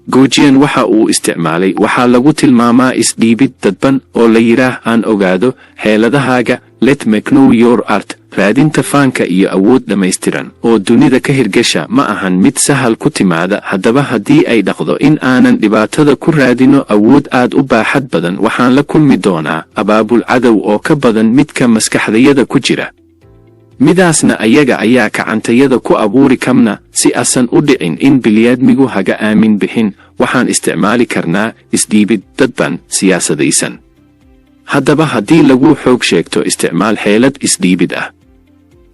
Gujian waxa uu isticmaalay waxaa lagu tilmaamaa isdhiibid dadban oo la yiraah aan ogaado xeeladahaaga. let me know your art. raadinta faanka iyo awood dhammaystiran oo dunida ka hirgasha ma ahan mid sahal ku timaada. haddaba haddii ay dhaqdo in aanan dhibaatada ku raadino awood aad u baaxad badan waxaan la kulmi doonaa abaabul cadow oo ka badan midka maskaxdayada ku jira. midaasna ayaga ayaa kacantayada ku abuuri kamna si asan u dhicin in bilyaadmigu haga aamin bixin. waxaan isticmaali karnaa isdhiibid dadban siyaasadaysan. haddaba haddii lagu xoog sheegto isticmaal xeelad isdhiibid ah.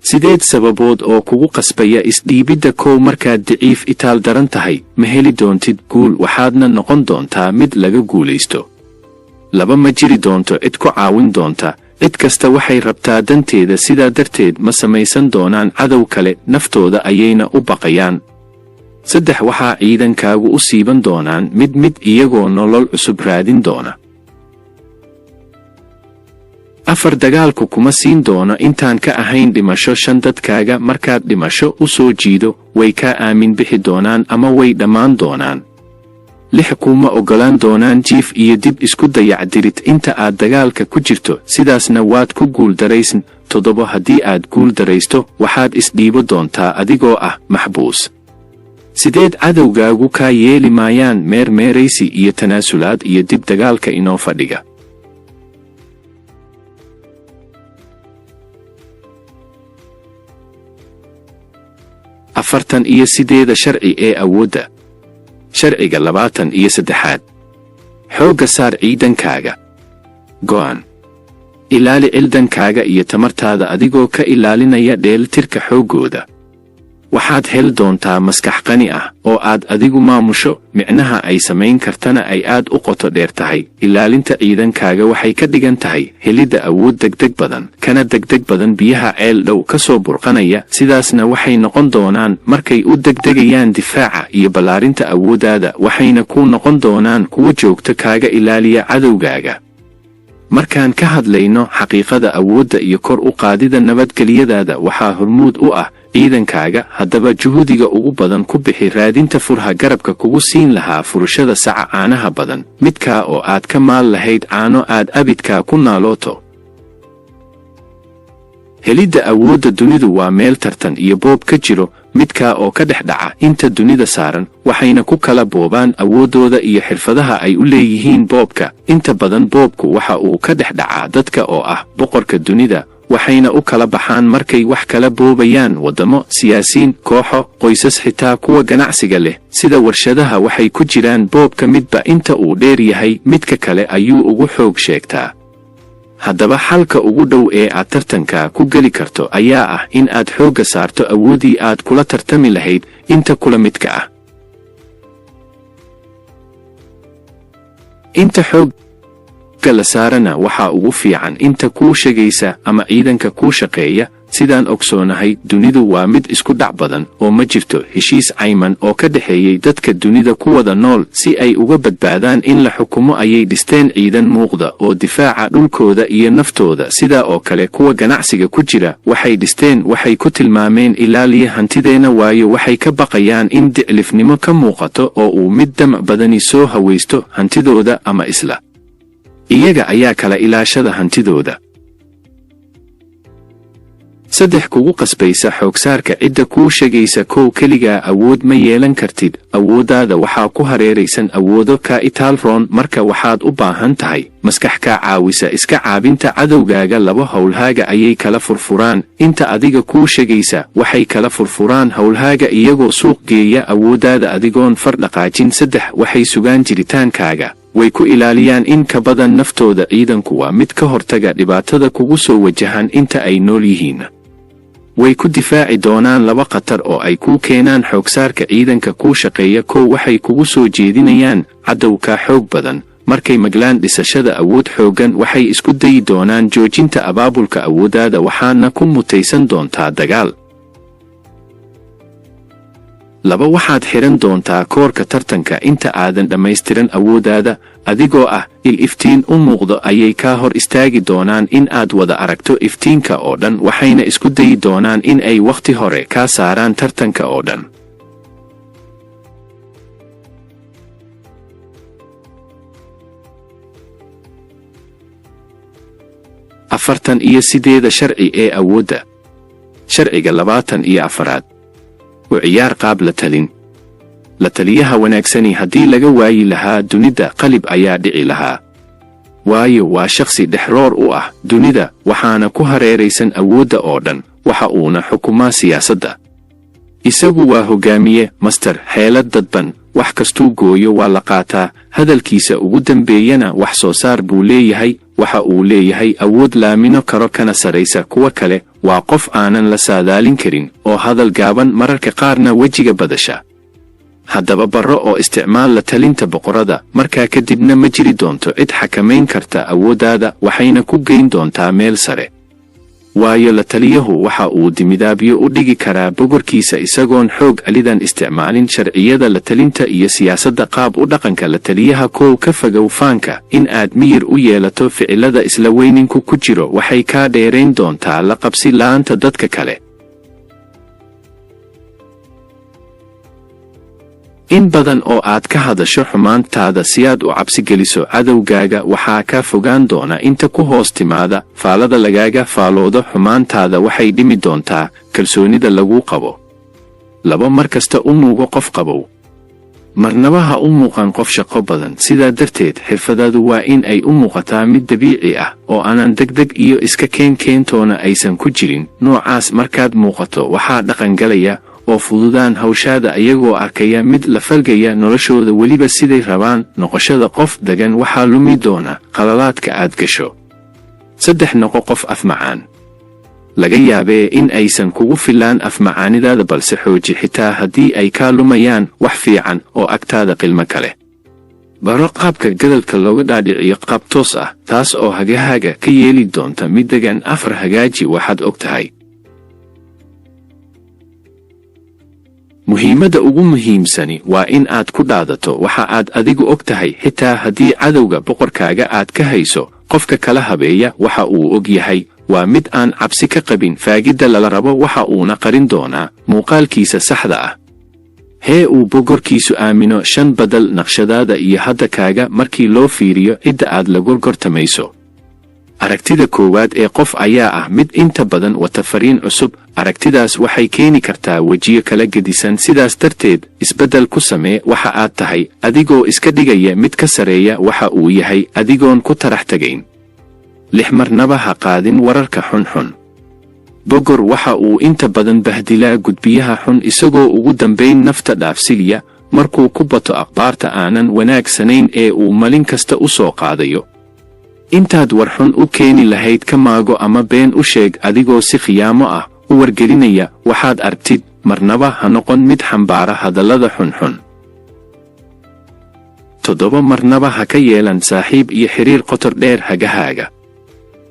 sideed sababood oo kugu qasbaya isdhiibidda kow markaad daciif itaal daran tahay ma heli doontid guul waxaadna noqon doontaa mid laga guulaysto. laba ma jiri doonto cid ku caawin doonta. cid kasta waxay rabtaa danteeda sidaa darteed ma samaysan doonaan cadow kale naftooda ayayna u baqayaan. saddex waxaa ciidankaagu u siiban doonaan mid iyagoo nolol cusub raadin doona. afar dagaalku kuma siin doono intaan ka ahayn dhimasho. shan dadkaaga markaad dhimasho u soo jiido way kaa aamin bixi doonaan ama way dhammaan doonaan. lix kuma ogolaan doonaan jiif iyo dib isku dayacdirid inta aad dagaalka ku jirto sidaasna waad ku guuldaraysan. toddoba haddii aad guuldaraysto waxaad isdhiibo doontaa adigoo ah maxbuus. sideed cadowgaagu kaa yeeli maayaan meermeeraysi iyo tanaasulaad iyo dib dagaalka inoo fadhiga. afartan iyo sideeda sharci ee awoodda. sharciga 23. xoogga saar ciidankaaga. go'an ilaali ciidankaaga iyo tamartaada adigoo ka ilaalinaya dheelitirka xooggooda. waxaad heli doontaa maskax qani ah oo aad adigu maamusho. micnaha ay samayn kartana ay aad u qoto dheer tahay. ilaalinta ciidankaaga waxay ka dhigan tahay helidda awood degdeg badan kana degdeg badan biyaha ceel dhow ka soo burqanaya. sidaasna waxay noqon doonaan markay u degdegayaan difaaca iyo ballaarinta awooddaada waxayna ku noqon doonaan kuwa joogto kaaga ilaaliya cadowgaaga. markaan ka hadlayno xaqiiqada awoodda iyo kor u qaadida nabadgelyadaada waxaa hormuud u ah ciidankaaga. haddaba juhudiga ugu badan ku bixi raadinta furha garabka kugu siin lahaa furashada saca caanaha badan midkaa oo aad ka maal lahayd caano aad abidkaa ku naalooto. helidda awoodda dunidu waa meel tartan iyo boob ka jiro midkaa oo ka dhex dhaca inta dunida saaran, waxayna ku kala boobaan awooddooda iyo xirfadaha ay u leeyihiin boobka. Inta badan boobku waxa uu ka dhex dhacaa dadka oo ah boqorka dunida, waxayna u kala baxaan markay wax kala boobayaan waddamo, siyaasiin, kooxo, qoysas, xitaa kuwa ganacsiga leh sida warshadaha waxay ku jiraan boobka. Midba inta uu dheer yahay midka kale ayuu ugu xoog sheegtaa. haddaba xalka ugu dhow ee aad tartanka ku geli karto ayaa ah in aad xoogga saarto awooddii aad kula tartami lahayd inta kula midka ah. inta xoogga la saarana waxaa ugu fiican inta kuu shaqaysa ama ciidanka kuu shaqeeya. sidaan ogsoonahay, dunidu waa mid isku dhac badan oo ma jirto heshiis cayman oo ka dhexeeyay dadka dunida ku wada nool. si ay uga badbaadaan in la xukumo ayay dhisteen ciidan muuqda oo difaaca dhulkooda iyo naftooda. sidaa oo kale kuwa ganacsiga ku jira waxay ku tilmaameen ilaaliya hantideena, waayo waxay ka baqayaan in diclifnimo ka muuqato oo uu mid damac badani soo hawaysto hantidooda ama isla iyaga ayaa kala ilaashada hantidooda. 3 kugu qasbaysa xoogsaarka cidda kuu shaqaysa. 1 keligaa awood ma yeelan kartid. awooddaada waxaa ku hareeraysan awoodo ka itaalroon, marka waxaad u baahan tahay maskax kaa caawisa iska caabinta cadowgaaga. 2 howlhaaga ayay kala furfuraan. inta adiga kuu shaqaysa waxay kala furfuraan howlhaaga iyagoo suuq geeya awooddaada adigoon far dhaqaajin. 3 waxay sugaan jiritaankaaga, way ku ilaaliyaan in ka badan naftooda. ciidanku waa mid ka hortaga dhibaatada kugu soo wajahan inta ay nool yihiin. way ku difaaci doonaan 2 khatar oo ay kuu keenaan xoogsaarka ciidanka kuu shaqeeya. 1 waxay kugu soo jeedinayaan cadowka xoog badan. markay maglaan dhisashada awood xooggan, waxay isku dayi doonaan joojinta abaabulka awooddaada, waxaana ku mutaysan doontaa dagaal. 2 waxaad xiran doontaa koorka tartanka inta aadan dhammaystiran awooddaada. adigoo ah il iftiin u muuqdo ayay kaa hor istaagi doonaan in aad wada aragto iftiinka oo dhan, waxayna isku dayi doonaan in ay wakhti hore kaa saaraan tartanka oo dhan. afartan iyo 8 sharci ee awoodda. sharciga 24aad. u ciyaar qaab la talin. la taliyaha wanaagsani haddii laga waayi lahaa dunida, qalib ayaa dhici lahaa. waayo waa shakhsi dhexroor u ah dunida, waxaana ku hareeraysan awoodda oo dhan, waxa uuna xukumaa siyaasadda. isagu waa hogaamiye, master, xeelad dadban, wax kastuu gooyo waa la qaataa, hadalkiisa ugu dambeeyana wax soo saar buu leeyahay. waxa uu leeyahay awood laamino karo kana saraysa kuwa kale. waa qof aanan la saadaalin karin oo hadal gaaban mararka qaarna wejiga badasha. haddaba barro oo isticmaal la talinta boqorada, markaa kadibna ma jiri doonto cid xakamayn karta awooddaada, waxayna ku geyn doontaa meel sare. waayo la taliyahu waxa uu dimidaabyo u dhigi karaa boqorkiisa isagoon xoog alidan isticmaalin. sharciyada la talinta iyo siyaasadda qaab u dhaqanka la taliyaha. 1 ka fogow faanka. in aad miyir u yeelato ficilada isla weyninku ku jiro waxay kaa dheerayn doontaa la qabsi la'aanta dadka kale. in badan oo aad ka hadasho xumaantaada si aad u cabsi geliso cadowgaaga, waxaa kaa fogaan doona inta ku hoos timaada. faalada lagaaga faaloodo xumaantaada waxay dhimi doontaa kalsoonida lagu qabo. 2 mar kasta u muuqo qof qabow. marnaba ha u muuqan qof shaqo badan. sidaa darteed xirfadaadu waa in ay u muuqataa mid dabiici ah oo aanan degdeg iyo iska keentoona aysan ku jirin. noocaas markaad muuqato waxaa dhaqangalaya oo fududaan hawshaada iyagoo arkaya mid la falgaya noloshooda weliba siday rabaan. noqoshada qof degan waxaa lumi doona qaladaadka aad gasho. 3 noqo qof afmacaan. laga yaabee in aysan kugu filaan afmacaanidaada, balse xooji xitaa haddii ay kaa lumayaan wax fiican oo agtaada qilmo kale. baro qaabka gadalka looga dhaadhiciyo qaab toos ah, taas oo hagahaaga ka yeeli doonta mid degan. 4 hagaaji waxaad og tahay. muhiimadda ugu muhiimsani waa in aad ku dhaadato waxa aad adigu og tahay, xitaa haddii cadowga boqorkaaga aad ka hayso. qofka kala habeeya waxa uu og yahay waa mid aan cabsi ka qabin faagidda lala rabo, waxa uuna qarin doonaa muuqaalkiisa saxda ah. uu boqorkiisu aamino. 5 badal naqshadaada iyo hadda kaaga markii loo fiiriyo cidda aad la gorgortamayso. aragtida koowaad ee qof ayaa ah mid inta badan wata fariin cusub. aragtidaas waxay keeni kartaa wejiyo kala gedisan. sidaas darteed isbeddel ku samee waxa aad tahay adigoo iska dhigaya mid ka sareeya waxa uu yahay adigoon ku tarax tegayn. 6 marnaba ha qaadin wararka xunxun. bogor waxa uu inta badan bahdilaa gudbiyaha xun isagoo ugu dambayn nafta dhaafsiliya markuu ku bato akhbaarta aanan wanaagsanayn ee uu malin kasta u soo qaadayo. intaad war xun u keeni lahayd ka maago ama been u sheeg adigoo si khiyaamo ah u wargelinaya waxaad aragtid. marnaba ha noqon mid xambaara hadallada xunxun. 7 marnaba ha ka yeelan saaxiib iyo xiriir qotor dheer hagahaaga.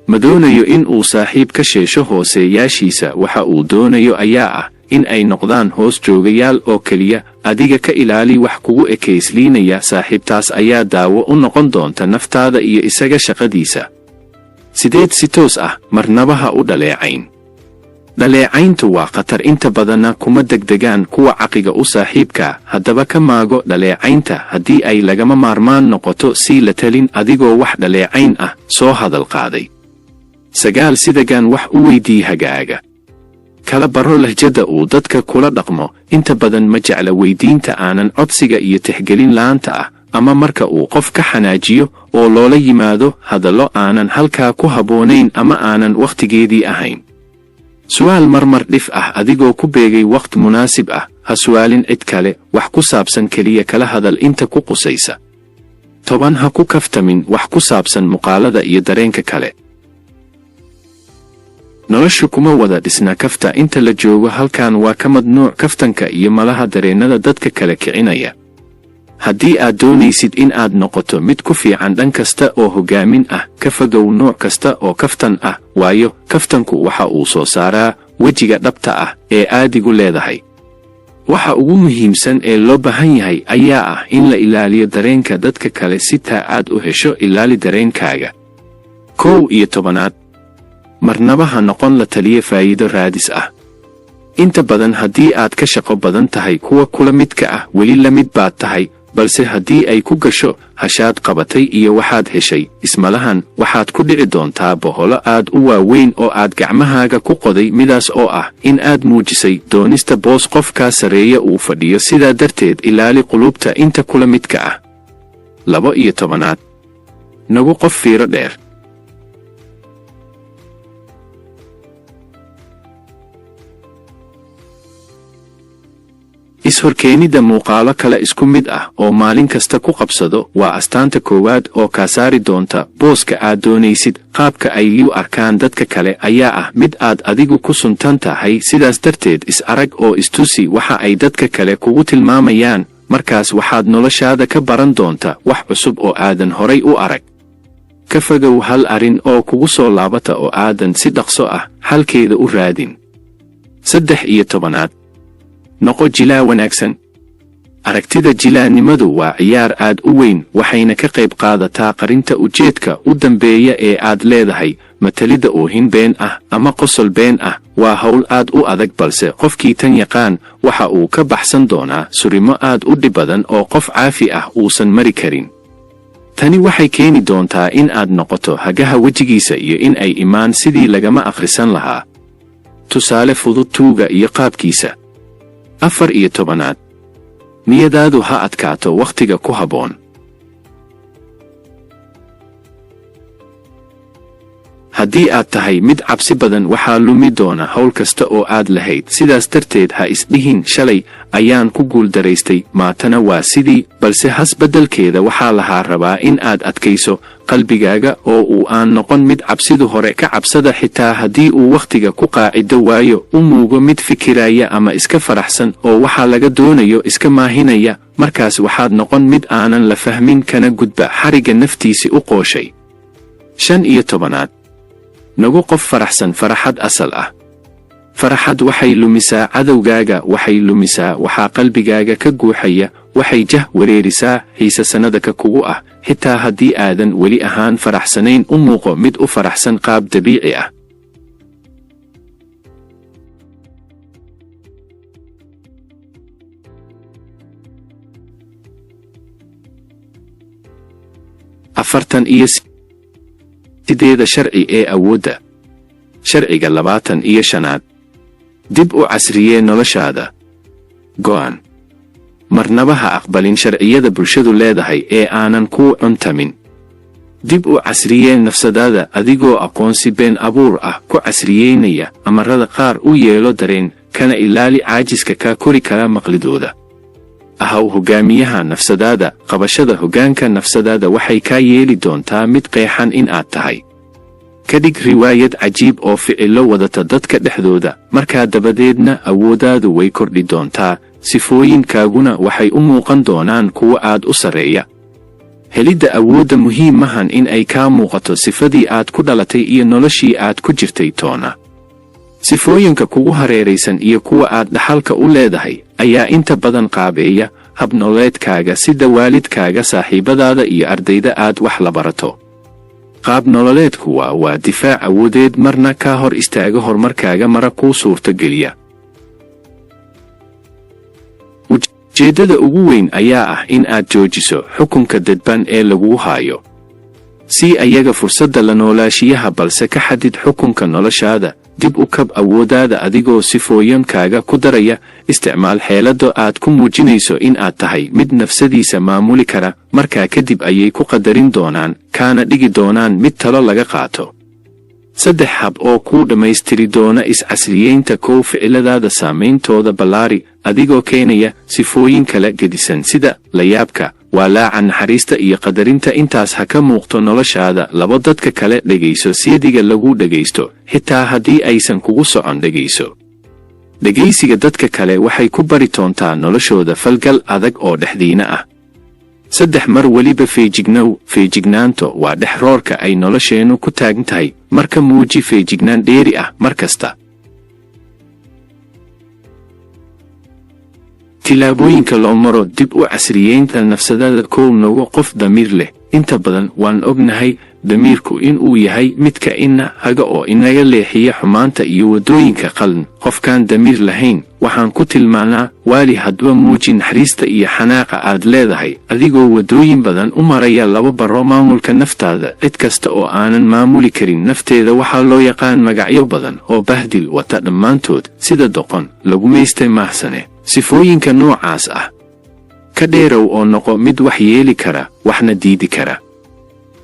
ma doonayo in uu saaxiib ka sheesho hooseeyaashiisa. waxa uu doonayo ayaa ah in ay noqdaan hoos joogayaal oo keliya. adiga ka ilaali wax kugu ekaysliinaya. saaxiibtaas ayaa daawo u noqon doonta naftaada iyo isaga shaqadiisa. 8 si toos ah marnaba ha u dhaleecayn. dhaleecayntu waa khatar. inta badanna kuma degdegaan kuwa caqiga u saaxiibka. haddaba ka maago dhaleecaynta haddii ay lagama maarmaan noqoto. sii la talin adigoo wax dhaleecayn ah soo hadal qaaday. 9 sidagaan wax u weydii hagaaga. kala baro lahjada uu dadka kula dhaqmo. inta badan ma jecla weydiinta aanan codsiga iyo tixgelin la'aanta ah, ama marka uu qof ka xanaajiyo oo loola yimaado hadallo aanan halkaa ku habboonayn ama aanan wakhtigeedii ahayn. su'aal marmar dhif ah adigoo ku beegay wakhti munaasib ah. ha su'aalin cid kale. wax ku saabsan keliya kala hadal inta ku qusaysa. 10 ha ku kaftamin wax ku saabsan muuqaalada iyo dareenka kale. noloshu kuma wada dhisna kafta. inta la joogo halkan waa ka madnuuc kaftanka iyo malaha dareennada dadka kale kicinaya. haddii aad doonaysid in aad noqoto mid ku fiican dhan kasta oo hoggaamin ah, ka fogow nooc kasta oo kaftan ah, waayo kaftanku waxa uu soo saaraa wejiga dhabta ah ee aadigu leedahay. waxa ugu muhiimsan ee loo baahan yahay ayaa ah in la ilaaliyo dareenka dadka kale si taa aad u hesho. ilaali dareenkaaga. 11 marnaba ha noqon la taliye faa'iido raadis ah. inta badan haddii aad ka shaqo badan tahay kuwa kula midka ah, weli la mid baad tahay. balse haddii ay ku gasho hashaad qabatay iyo waxaad heshay ismalahan, waxaad ku dhici doontaa boholo aad u waaweyn oo aad gacmahaaga ku qoday. midaas oo ah in aad muujisay doonista boos qofkaa sareeya uu fadhiyo. sidaa darteed ilaali qulubta inta kula midka ah. 12 nagu qof fiiro dheer. is-horkeenidda muuqaalo kale isku mid ah oo maalin kasta ku qabsado waa astaanta koowaad oo kaa saari doonta booska aad doonaysid. qaabka ay u arkaan dadka kale ayaa ah mid aad adigu ku suntan tahay. sidaas darteed is-arag oo istusi waxa ay dadka kale kugu tilmaamayaan. markaas waxaad noloshaada ka baran doonta wax cusub oo aadan horay u arag. ka fogow hal arrin oo kugu soo laabata oo aadan si dhaqso ah xalkeeda u raadin. 13 noqo jilaa wanaagsan. aragtida jilaannimadu waa ciyaar aad u weyn, waxayna ka qayb qaadataa qarinta ujeedka u dambeeya ee aad leedahay. matalidda oohin been ah ama qosol been ah waa hawl aad u adag, balse qofkii tan yaqaan waxa uu ka baxsan doonaa surimo aad u dhib badan oo qof caafi ah uusan mari karin. tani waxay keeni doontaa in aad noqoto hagaha wejigiisa iyo in ay imaan sidii lagama akhrisan lahaa. tusaale fudud tuuga iyo qaabkiisa. 14 niyadaadu ha adkaato wakhtiga ku habboon. haddii aad tahay mid cabsi badan waxaa lumi doona hawl kasta oo aad lahayd. sidaas darteed ha isdhihin shalay ayaan ku guuldaraystay, maantana waa sidii. balse has beddelkeeda waxaa lahaa rabaa in aad adkayso qalbigaaga oo uu aan noqon mid cabsidu hore ka cabsada. xitaa haddii uu wakhtiga ku qaacido waayo, u muugo mid fikiraya ama iska faraxsan oo waxaa laga doonayo iska maahinaya. markaas waxaad noqon mid aanan la fahmin kana gudba xarigga naftiisi u qooshay. 15 nagu qof faraxsan. faraxad asal ah. faraxad waxay lumisaa cadowgaaga, waxay lumisaa waxaa qalbigaaga ka guuxaya, waxay jah wareerisaa xiise sannadaka kugu ah. xitaa haddii aadan weli ahaan faraxsanayn, u muuqo mid u faraxsan qaab dabiici ah. sideeda sharci ee awoodda. Sharciga 25. dib u casriyee noloshaada. go'an. marnaba ha aqbalin sharciyada bulshadu leedahay ee aanan kuu cuntamin. dib u casriyee nafsadaada adigoo aqoonsi been abuur ah ku casriyeynaya amarada qaar u yeelo dareen, kana ilaali caajiska ka kori kara maqlidooda. ahaw hogaamiyaha nafsadaada. qabashada hoggaanka nafsadaada waxay kaa yeeli doontaa mid qeexan in aad tahay. ka dhig riwaayad cajiib oo ficillo wadata dadka dhexdooda, markaa dabadeedna awooddaadu way kordhi doontaa, sifooyinkaaguna waxay u muuqan doonaan kuwo aad u sarreeya. helidda awoodda muhiim mahan in ay kaa muuqato sifadii aad ku dhalatay iyo noloshii aad ku jirtay toona. sifooyinka kugu hareeraysan iyo kuwa aad dhaxalka u leedahay ayaa inta badan qaabeeya habnololeedkaaga, sida waalidkaaga, saaxiibadaada iyo ardayda aad wax la barato. qaab nololeedku waa difaac awoodeed marna kaa hor istaaga horumarkaaga, mara kuu suurtogeliya. ujeeddada ugu weyn ayaa ah in aad joojiso xukunka dadban ee laguu haayo. sii ayaga fursadda la noolaashiyaha, balse ka xadid xukunka noloshaada. dib u kab awooddaada adigoo sifooyinkaaga ku daraya. isticmaal xeelado aad ku muujinayso in aad tahay mid nafsadiisa maamuli kara, markaa kadib ayay ku qadarin doonaan, kaana dhigi doonaan mid talo laga qaato. 3 hab oo kuu dhammaystiri doona is-casriyeynta. kow, ficiladaada saameyntooda ballaari, adigoo keenaya sifooyin kala gedisan sida layaabka, walaaca, naxariista iyo qadarinta. intaas ha ka muuqto noloshaada. 2, dadka kale dhegayso siyadiga lagu dhegaysto, xitaa haddii aysan kugu socon dhegayso. dhegaysiga dadka kale waxay ku bari doontaa noloshooda falgal adag oo dhexdiina ah. 3, mar weliba feejignow. feejignaanto waa dhexroorka ay nolosheennu ku taagan tahay, marka muuji feejignaan dheeri ah mar kasta. tilaabooyinka loo maro dib u casriyeynta nafsadaada. kow, noqo qof damiir leh. inta badan waan ognahay damiirku inuu yahay midka ina haga oo inaga leexiya xumaanta iyo waddooyinka qaldan. qofkaan damiir lahayn waxaan ku tilmaanaa waali. hadba muuji naxariista iyo xanaaqa aad leedahay adigoo waddooyin badan u maraya. 2, baro maamulka naftaada. cid kasta oo aanan maamuli karin nafteeda waxaa loo yaqaan magacyo badan oo bahdil wata, dhammaantood sida doqon, lagumaystay, maahsane. sifooyinka noocaas ah ka dheerow oo noqo mid wax yeeli kara, waxna diidi kara.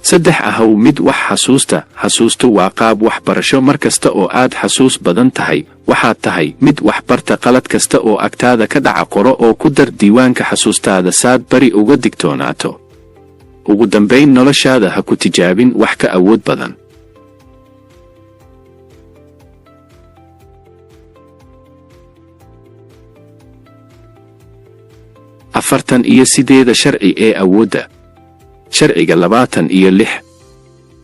3, ahaw mid wax xasuusta. xasuustu waa qaab waxbarasho. mar kasta oo aad xasuus badan tahay waxaad tahay mid wax barta. qalad kasta oo agtaada ka dhaca qoro oo ku dar diiwaanka xasuustaada saad bari uga digtoonaato. ugu dambayn, noloshaada ha ku tijaabin wax ka awood badan. 48 sharci ee awoodda. sharciga 26.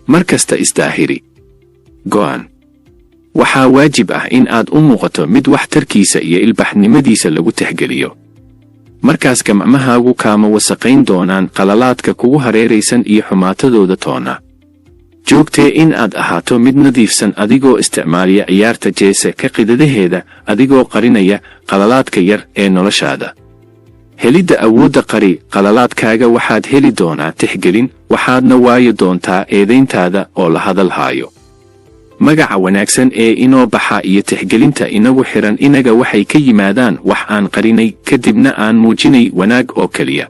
mar kasta isdaahiri. go'an. waxaa waajib ah in aad u muuqato mid waxtarkiisa iyo ilbaxnimadiisa lagu tixgeliyo. markaas gamcmahaagu kaama wasaqayn doonaan qalalaadka kugu hareeraysan iyo xumaatadooda toona. joogtee in aad ahaato mid nadiifsan adigoo isticmaalaya ciyaarta jeese ka qidadaheeda, adigoo qarinaya qalalaadka yar ee noloshaada. helidda awoodda. qari qalalaadkaaga. waxaad heli doonaa tixgelin, waxaadna waayi doontaa eedayntaada oo la hadal haayo. magaca wanaagsan ee inoo baxa iyo tixgelinta inagu xiran inaga waxay ka yimaadaan wax aan qarinay kadibna aan muujinay wanaag oo keliya.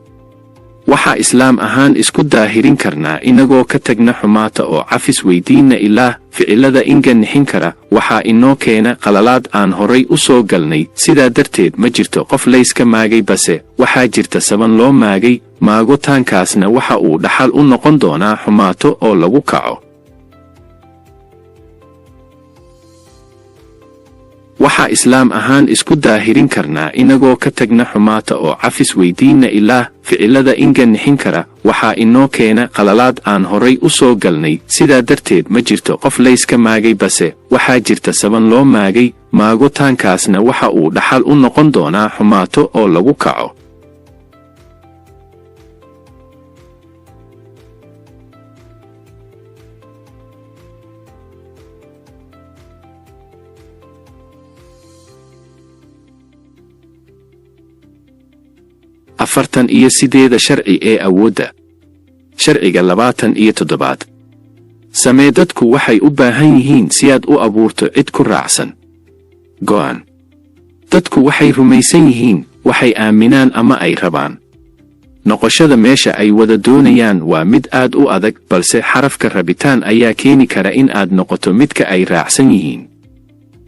waxaa islaam ahaan isku daahirin karnaa inagoo ka tagna xumaata oo cafis weydiinna ilaah. ficilada inga nixin kara waxaa inoo keena qalalaad aan horay u soo galnay. sidaa darteed ma jirto qof layska maagay, base waxaa jirta saban loo maagay. maagitaankaasna waxa uu dhaxal u noqon doonaa xumaato oo lagu kaco. waxaa islaam ahaan isku daahirin karnaa inagoo ka tagna xumaata oo cafis weydiinna ilaah. ficilada inga nixin kara waxaa inoo keena qalalaad aan horay u soo galnay. sidaa darteed ma jirto qof layska maagay, base waxaa jirta saban loo maagay. maagitaankaasna waxa uu dhaxal u noqon doonaa xumaato oo lagu kaco. 48 sharci ee awoodda. sharciga 27. samee dadku waxay u baahan yihiin si aad u abuurto cid ku raacsan. go'aan. dadku waxay rumaysan yihiin, waxay aaminaan ama ay rabaan. noqoshada meesha ay wada doonayaan waa mid aad u adag, balse xarafka rabitaan ayaa keeni kara in aad noqoto midka ay raacsan yihiin.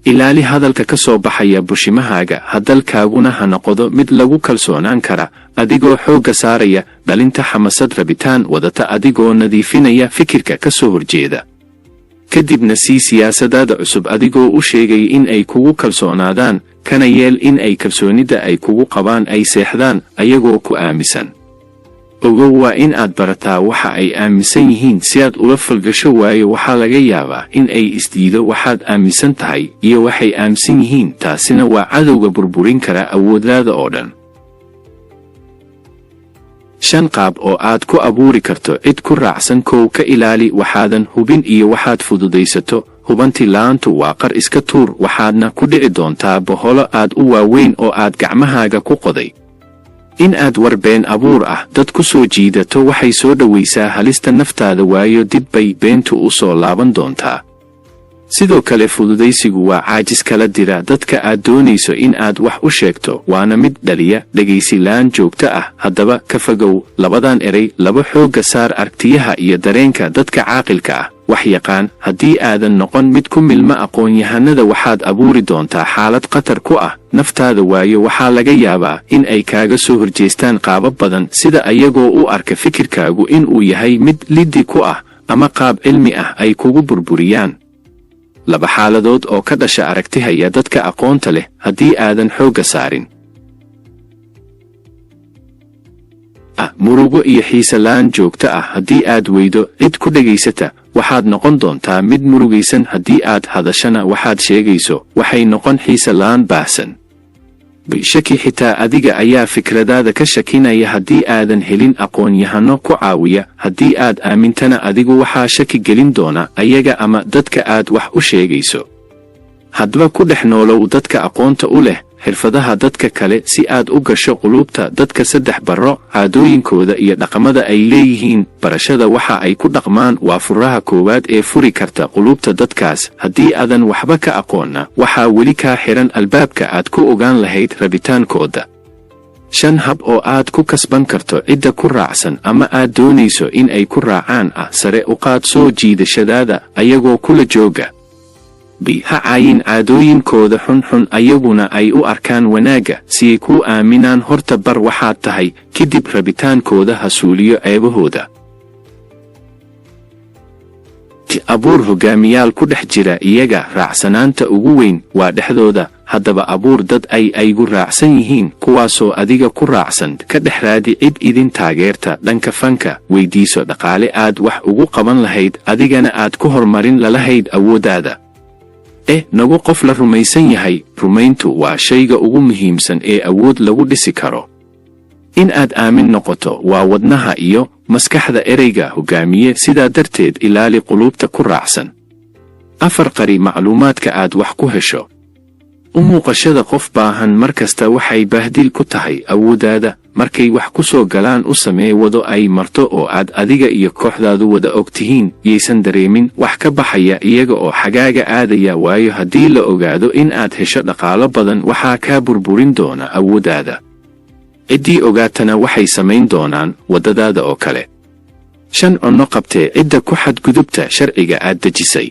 ilaali hadalka ka soo baxaya bushimahaaga, hadalkaaguna ha noqdo mid lagu kalsoonaan kara, adigoo xoogga saaraya dhalinta xamasad rabitaan wadata, adigoo nadiifinaya fikirka ka soo horjeeda. kadibna sii siyaasadaada cusub adigoo u sheegay in ay kugu kalsoonaadaan, kana yeel in ay kalsoonida ay kugu qabaan ay seexdaan ayagoo ku aaminsan. ogow waa in aad barataa waxa ay aaminsan yihiin si aad ula falgasho, waayo waxaa laga yaabaa in ay isdiido waxaad aaminsan tahay iyo waxay aaminsan yihiin, taasina waa cadowga burburin kara awooddaada oo dhan. 5 qaab oo aad ku abuuri karto cid ku raacsan. 1 ka ilaali waxaadan hubin iyo waxaad fududaysato. hubanti la'aantu waa qar iska tuur, waxaadna ku dhici doontaa boholo aad u waaweyn oo aad gacmahaaga ku qoday. in aad war been abuur ah dad ku soo jiidato waxay soo dhowaysaa halista naftaada, waayo dib bay beentu u soo laaban doontaa. sidoo kale fududaysigu waa caajis kala dira dadka aad doonayso in aad wax u sheegto, waana mid dhaliya dhegaysi la'aan joogto ah. haddaba ka fogow labadan eray. laba xoogga saar aragtiyaha iyo dareenka dadka caaqilka ah, wax yaqaan. haddii aadan noqon mid ku milma aqoon-yahanada, waxaad abuuri doontaa xaalad khatar ku ah naftaada, waayo waxaa laga yaabaa in ay kaaga soo horjeestaan qaabab badan, sida ayagoo u arka fikirkaagu in uu yahay mid liddi ku ah ama qaab cilmi ah ay kugu burburiyaan. 2 xaaladood oo ka dhasha aragtihaya dadka aqoonta leh haddii aadan xoogga saarin. murugo iyo xiise la'aan joogto ah. haddii aad weydo cid ku dhegaysata, waxaad noqon doontaa mid murugaysan. haddii aad hadashana waxaad sheegayso waxay noqon xiise la'aan baahsan. shaki xitaa adiga ayaa fikradaada ka shakinaya haddii aadan helin aqoon-yahano ku caawiya. haddii aad aamintana adigu waxaa shaki gelin doona ayaga ama dadka aad wax u sheegayso. haddaba ku dhex noolow dadka aqoonta u leh xirfadaha dadka kale si aad u gasho quluubta dadka. 3 baro caadooyinkooda iyo dhaqamada ay leeyihiin. barashada waxa ay ku dhaqmaan waa furaha koowaad ee furi karta quluubta dadkaas. haddii aadan waxba ka aqoonna, waxaa weli kaa xiran albaabka aad ku ogaan lahayd rabitaankooda. 5 hab oo aad ku kasban karto cidda ku raacsan ama aad doonayso in ay ku raacaan ah. sare u qaad soo jiidashadaada ayagoo kula jooga. ha caayin caadooyinkooda xunxun ayaguna ay u arkaan wanaagga, si ay kuu aaminaan. horta bar waxaad tahay, kadib rabitaankooda ha suuliyo ceebahooda. abuur hogaamiyaal ku dhex jira iyaga. raacsanaanta ugu weyn waa dhexdooda. haddaba abuur dad ay aygu raacsan yihiin, kuwaasoo adiga ku raacsan. ka dhex raadi cid idin taageerta dhanka fanka. weydiiso dhaqaale aad wax ugu qaban lahayd, adigana aad ku hormarin lalahayd awooddaada. nagu qof la rumaysan yahay. rumayntu waa shayga ugu muhiimsan ee awood lagu dhisi karo. in aad aamin noqoto waa wadnaha iyo maskaxda ereyga hogaamiye. sidaa darteed ilaali quluubta ku raacsan. 4 qari macluumaadka aad wax ku hesho. u muuqashada qof baahan markasta waxay bahdil ku tahay awooddaada. markay wax ku soo galaan u samee wado ay marto oo aad adiga iyo kooxdaadu wada og tihiin. yaysan dareemin wax ka baxaya iyaga oo xagaaga aadaya, waayo haddii la ogaado in aad hesho dhaqaalo badan, waxaa kaa burburin doona awooddaada. ciddii ogaatana waxay samayn doonaan waddadaada oo kale. 5 cunno qabtee cidda ku xadgudubta sharciga aad dejisay.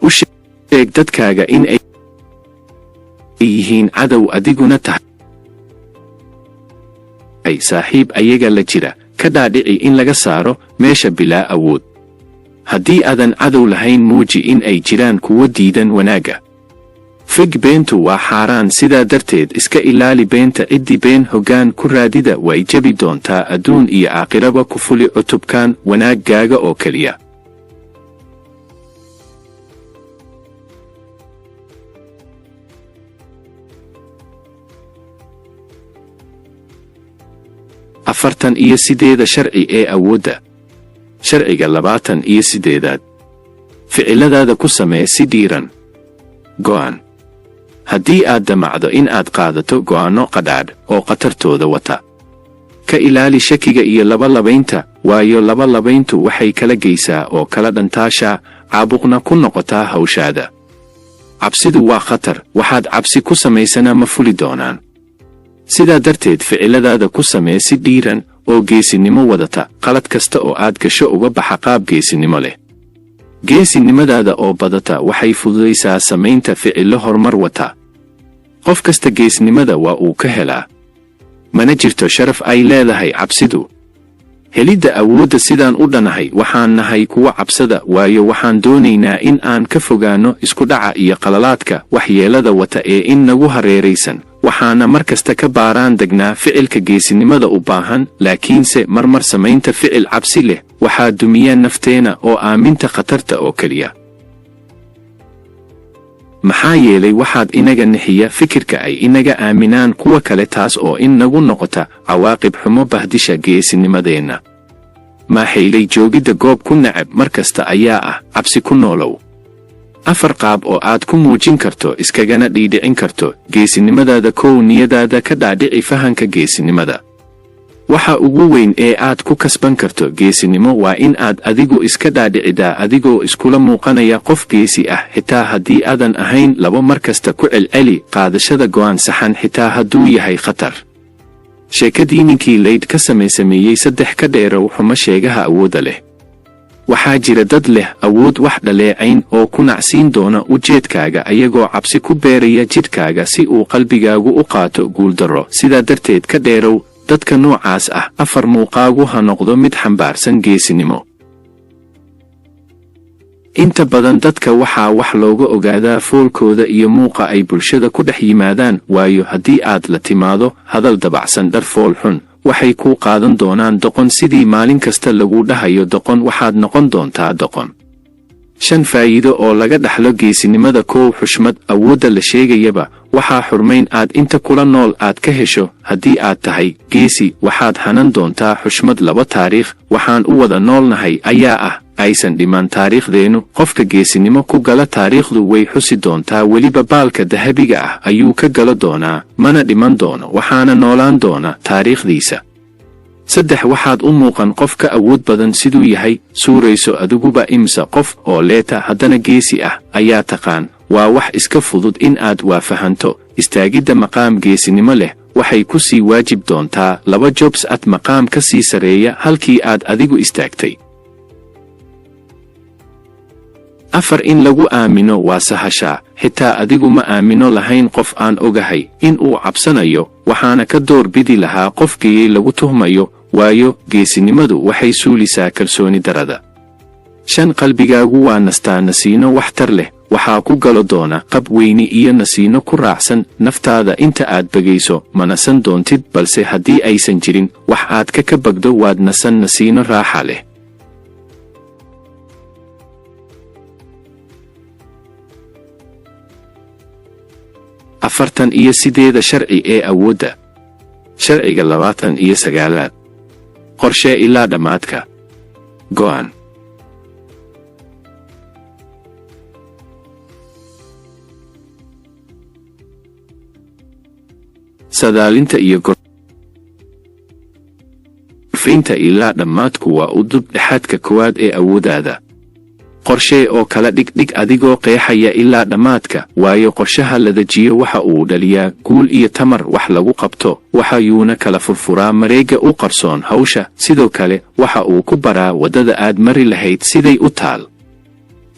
u sheeg dadkaaga in ay yihiin cadow, adiguna tahay saaxiib ayaga la jira. ka dhaadhici in laga saaro meesha bilaa awood. haddii aadan cadow lahayn, muuji in ay jiraan kuwo diidan wanaagga. fig beentu waa xaaraan, sidaa darteed iska ilaali beenta. ciddii been hoggaan ku raadida way jabi doontaa adduun iyo aakhiraba. ku fuli cutubkan wanaaggaaga oo keliya. afartan iyo 8 sharci ee awoodda. sharciga 28. ficiladaada ku samee si dhiiran. go'an. haddii aad damacdo in aad qaadato go'aanno qadhaadh oo khatartooda wata. Ka ilaali shakiga iyo labalabaynta, waayo labalabayntu waxay kala geysaa oo kala dhantaashaa, caabuqna ku noqotaa hawshaada. Cabsidu waa khatar, waxaad cabsi ku samaysana ma fuli doonaan. sidaa darteed ficiladaada ku samee si dhiiran oo geesinimo wadata. qalad kasta oo aad gasho uga baxa qaab geesinimo leh. geesinimadaada oo badata waxay fududaysaa samaynta ficillo horumar wata. qof kasta geesnimada waa uu ka helaa. mana jirto sharaf ay leedahay cabsidu. helidda awoodda sidaan u dhanahay waxaan nahay kuwa cabsada, waayo waxaan doonaynaa in aan ka fogaanno isku dhaca iyo qalalaadka waxyeelada wata ee in nagu hareeraysan. waxaana mar kasta ka baaraan degnaa ficilka geesinimada u baahan, laakiinse marmar samaynta ficil cabsi leh waxaa dumiya nafteena oo aaminta khatarta oo keliya. maxaa yeelay waxaad inaga nixiya fikirka ay inaga aaminaan kuwa kale, taas oo in nagu noqota cawaaqib xumo bahdisha geesinimadeenna. maaxaylay joogidda goob ku nacab mar kasta ayaa ah cabsi ku noolow. 4 qaab oo aad ku muujin karto iskagana dhiidhicin karto geesinimadaada. 1. niyadaada ka dhaadhici fahanka geesinimada. waxa ugu weyn ee aad ku kasban karto geesinimo waa in aad adigu iska dhaadhicidaa adigoo iskula muuqanaya qof geesi ah, xitaa haddii aadan ahayn. 2. mar kasta ku celceli qaadashada go'aan saxan xitaa hadduu yahay khatar. sheekadii ninkii laydh ka sameeyey 3 ka dheerow xumo sheegaha awoodda leh. waxaa jira dad leh awood wax dhaleecayn oo ku nacsiin doona ujeedkaaga ayagoo cabsi ku beeraya jidhkaaga si uu qalbigaagu u qaato guuldarro. sidaa darteed ka dheerow dadka noocaas ah. 4. muuqaagu ha noqdo mid xambaarsan geesinimo. inta badan dadka waxaa wax looga ogaadaa foolkooda iyo muuqa ay bulshada ku dhex yimaadaan, waayo haddii aad la timaado hadal dabacsan, dhar fool xun, waxay kuu qaadan doonaan doqon. sidii maalin kasta lagu dhahayo doqon, waxaad noqon doontaa doqon. 5 faa'iido oo laga dhaxlo geesinimada. 1. xushmad. awoodda la sheegayaba waxaa xurmayn aad inta kula nool aad ka hesho. haddii aad tahay geesi waxaad hanan doontaa xushmad. 2. taariikh. waxaan u wada noolnahay ayaa ah aysan dhiman taariikhdeennu. qofka geesinimo ku gala taariikhdu way xusi doontaa, weliba baalka dahabiga ah ayuu ka galo doonaa, mana dhiman doono, waxaana noolaan doona taariikhdiisa. 3. waxaad u muuqan qof ka awood badan siduu yahay. suurayso adiguba imsa qof oo leeta haddana geesi ah ayaa taqaan. waa wax iska fudud in aad waafahanto. istaagidda maqaam geesinimo leh waxay ku sii waajib doontaa 2 jobs ad maqaam ka sii sareeya halkii aad adigu istaagtay. 4. in lagu aamino waa sahashaa. xitaa adigu ma aamino lahayn qof aan ogahay in uu cabsanayo, waxaana ka door bidi lahaa qofkii lagu tuhmayo, waayo geesinimadu waxay suulisaa kalsooni darada. 5. qalbigaagu waa nastaa nasiino waxtar leh. waxaa ku galo doona qab weyni iyo nasiino ku raacsan naftaada. inta aad begayso ma nasan doontid, balse haddii aysan jirin wax aad ka bagdo waad nasan nasiino raaxa leh. afartan iyo 8 sharci ee awoodda. sharciga 29. qorshee ilaa dhammaadka. go'aan. sadaalinta iyo gorfaynta ilaa dhammaadku waa u dub dhexaadka koowaad ee awooddaada. qorshee oo kala dhigdhig adigoo qeexaya ilaa dhammaadka, waayo qorshaha la dejiyo waxa uu dhaliyaa guul iyo tamar wax lagu qabto. waxayuuna kala furfuraa mareegga u qarsoon hawsha. sidoo kale waxa uu ku baraa waddada aad mari lahayd siday u taal.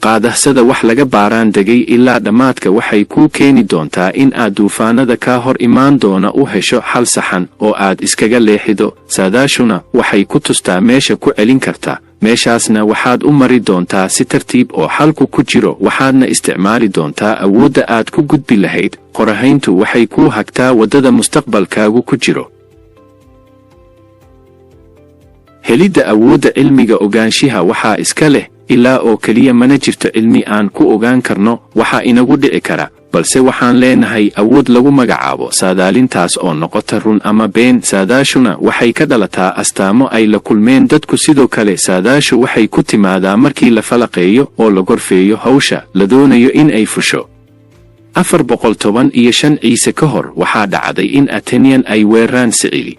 qaadahsada wax laga baaraan degay ilaa dhammaadka waxay kuu keeni doontaa in aad duufaanada kaa hor imaan doona u hesho xal saxan oo aad iskaga leexido. saadaashuna waxay ku tustaa meesha ku celin karta, meeshaasna waxaad u mari doontaa si tartiib oo xalku ku jiro, waxaadna isticmaali doontaa awoodda aad ku gudbi lahayd. qorahayntu waxay kuu hagtaa waddada mustaqbalkaagu ku jiro. helidda awoodda cilmiga ogaanshiha waxaa iska leh ilaa oo keliya, mana jirto cilmi aan ku ogaan karno waxa inagu dhici kara, balse waxaan leenahay awood lagu magacaabo saadaalintaas oo noqota run ama been. saadaashuna waxay ka dhalataa astaamo ay la kulmeen dadku. sidoo kale saadaashu waxay ku timaadaa markii la falaqeeyo oo la gorfeeyo hawsha la doonayo in ay fusho. 415 ciise ka hor waxaa dhacday in Athenian ay weeraraan Sicily.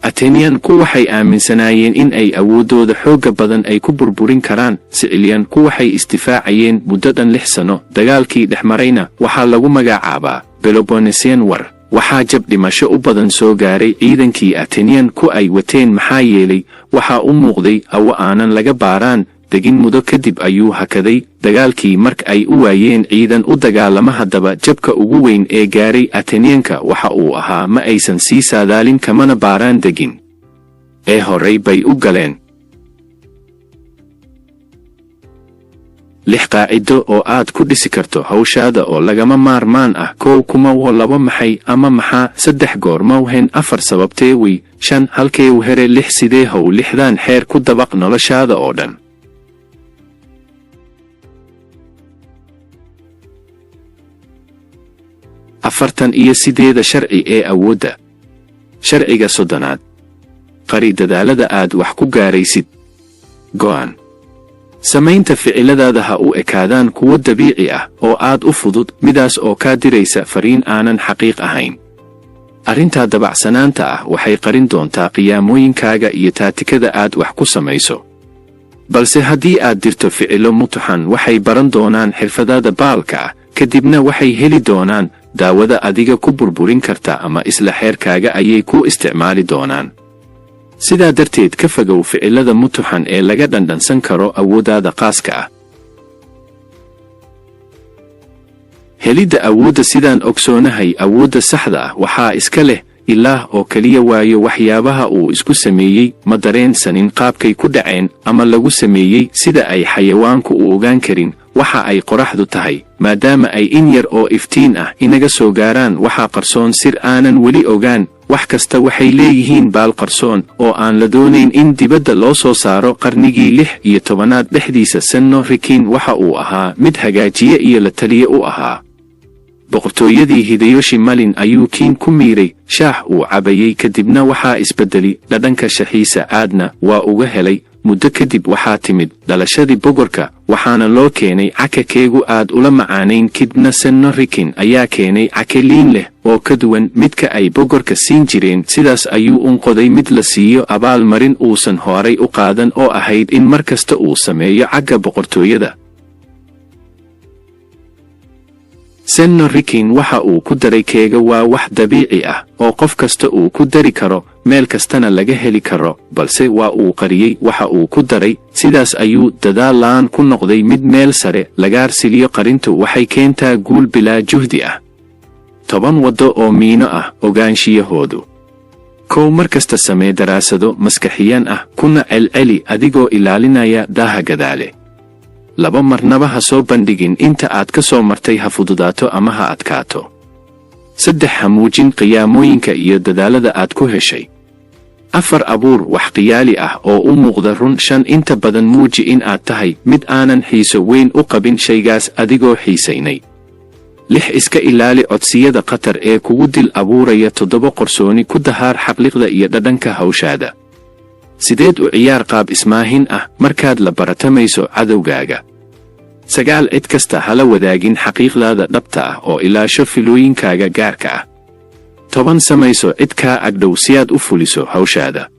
Athenian-ku waxay aaminsanaayeen in ay awooddooda xoogga badan ay ku burburin karaan Sicilian-ku waxay istifaacayeen muddo dhan 6 sano. Dagaalkii dhexmarayna waxaa lagu magacaabaa Peloponnesian War. waxaa jab dhimasho u badan soo gaaray ciidankii Athenian-ku ay wateen maxaa yeelay waxaa u muuqday awo aanan laga baaraan degin muddo kadib ayuu hakaday dagaalkii marka ay u waayeen ciidan u dagaalama. Haddaba jabka ugu weyn ee gaaray Athenian-ka waxa uu ahaa ma aysan sii saadaalin kamana baaraan degin ee horey bay u galeen. 6 qaacido oo aad ku dhisi karto hawshaada oo lagama maarmaan ah. 1 kuma wo 2 maxay ama maxaa. 3 goorma wehen. 4 sababtee wey. 5 halkee u here. 6 sidee how 6dan xeer ku dabaq noloshaada oo dhan. afartan iyo 8 sharci ee awoodda. sharciga 30aad. qari dadaalada aad wax ku gaaraysid. go'aan. samaynta ficiladaada ha u ekaadaan kuwo dabiici ah oo aad u fudud, midaas oo kaa diraysa fariin aanan xaqiiq ahayn. arrintaa dabacsanaanta ah waxay qarin doontaa qiyaamooyinkaaga iyo taatikada aad wax ku samayso. balse haddii aad dirto ficilo mutuxan waxay baran doonaan xirfadaada baalka ah, kadibna waxay heli doonaan daawada adiga ku burburin karta ama isla xeerkaaga ayay ku isticmaali doonaan. sidaa darteed ka fogow ficilada mutuxan ee laga dhandhansan karo awooddaada qaaska ah. helidda awoodda. sidaan ogsoonahay awoodda saxda ah waxaa iska leh ilaah oo keliya, waayo waxyaabaha uu isku sameeyey ma dareensanin qaabkay ku dhaceen ama lagu sameeyey sida ay xayawaanku u ogaan karin waxa ay qoraxdu tahay, maadaama ay in yar oo iftiin ah inaga soo gaaraan. waxaa qarsoon sir aanan weli ogaan. wax kasta waxay leeyihiin baal qarsoon oo aan la doonayn in dibadda loo soo saaro. qarnigii 16aad dhexdiisa Senno Rikin waxa uu ahaa mid hagaajiye iyo la taliye u ahaa boqortooyadii Hideyoshi Malin ayuu kiin ku miiray shaax uu cabayey, kadibna waxaa isbedeli dhadhanka shaxiisa aadna waa uga helay. muddo kadib waxaa timid dhalashadii boqorka, waxaana loo keenay caka keegu aad ula macaanayn. kidna Senno Rikin ayaa keenay cake liin leh oo ka duwan midka ay boqorka siin jireen. sidaas ayuu unqoday mid la siiyo abaalmarin uusan horay u qaadan oo ahayd in mar kasta uu sameeyo cagga boqortooyada. Senno Rikin waxa uu ku daray keega waa wax dabiici ah oo qof kasta uu ku dari karo, meel kastana laga heli karo, balse waa uu qariyey waxa uu ku daray. sidaas ayuu dadaal la'aan ku noqday mid meel sare lagaarsiliyo. qarintu waxay keentaa guul bilaa juhdi ah. 10 waddo oo miino ah ogaanshiyahoodu. 1 mar kasta samee daraasado maskaxiyan ah, kuna celceli adigoo ilaalinaya daaha gadaale. 2 marnaba ha soo bandhigin inta aad ka soo martay, ha fududaato ama ha adkaato. 3 ha muujin qiyaamooyinka iyo dadaalada aad ku heshay. 4 abuur wax qiyaali ah oo u muuqda run. 5 inta badan muuji in aad tahay mid aanan xiiso weyn u qabin shaygaas adigoo xiisaynay. 6 iska ilaali codsiyada khatar ee kugu dil abuuraya. 7 qorsooni ku dahaar xaqliqda iyo dhadhanka hawshaada. 8 u ciyaar qaab ismaahin ah markaad la baratamayso cadowgaaga. 9 cid kasta hala wadaagin xaqiiqdaada dhabta ah oo ilaasho filooyinkaaga gaarka ah. 10 samayso cid kaa agdhow si aad u fuliso hawshaada.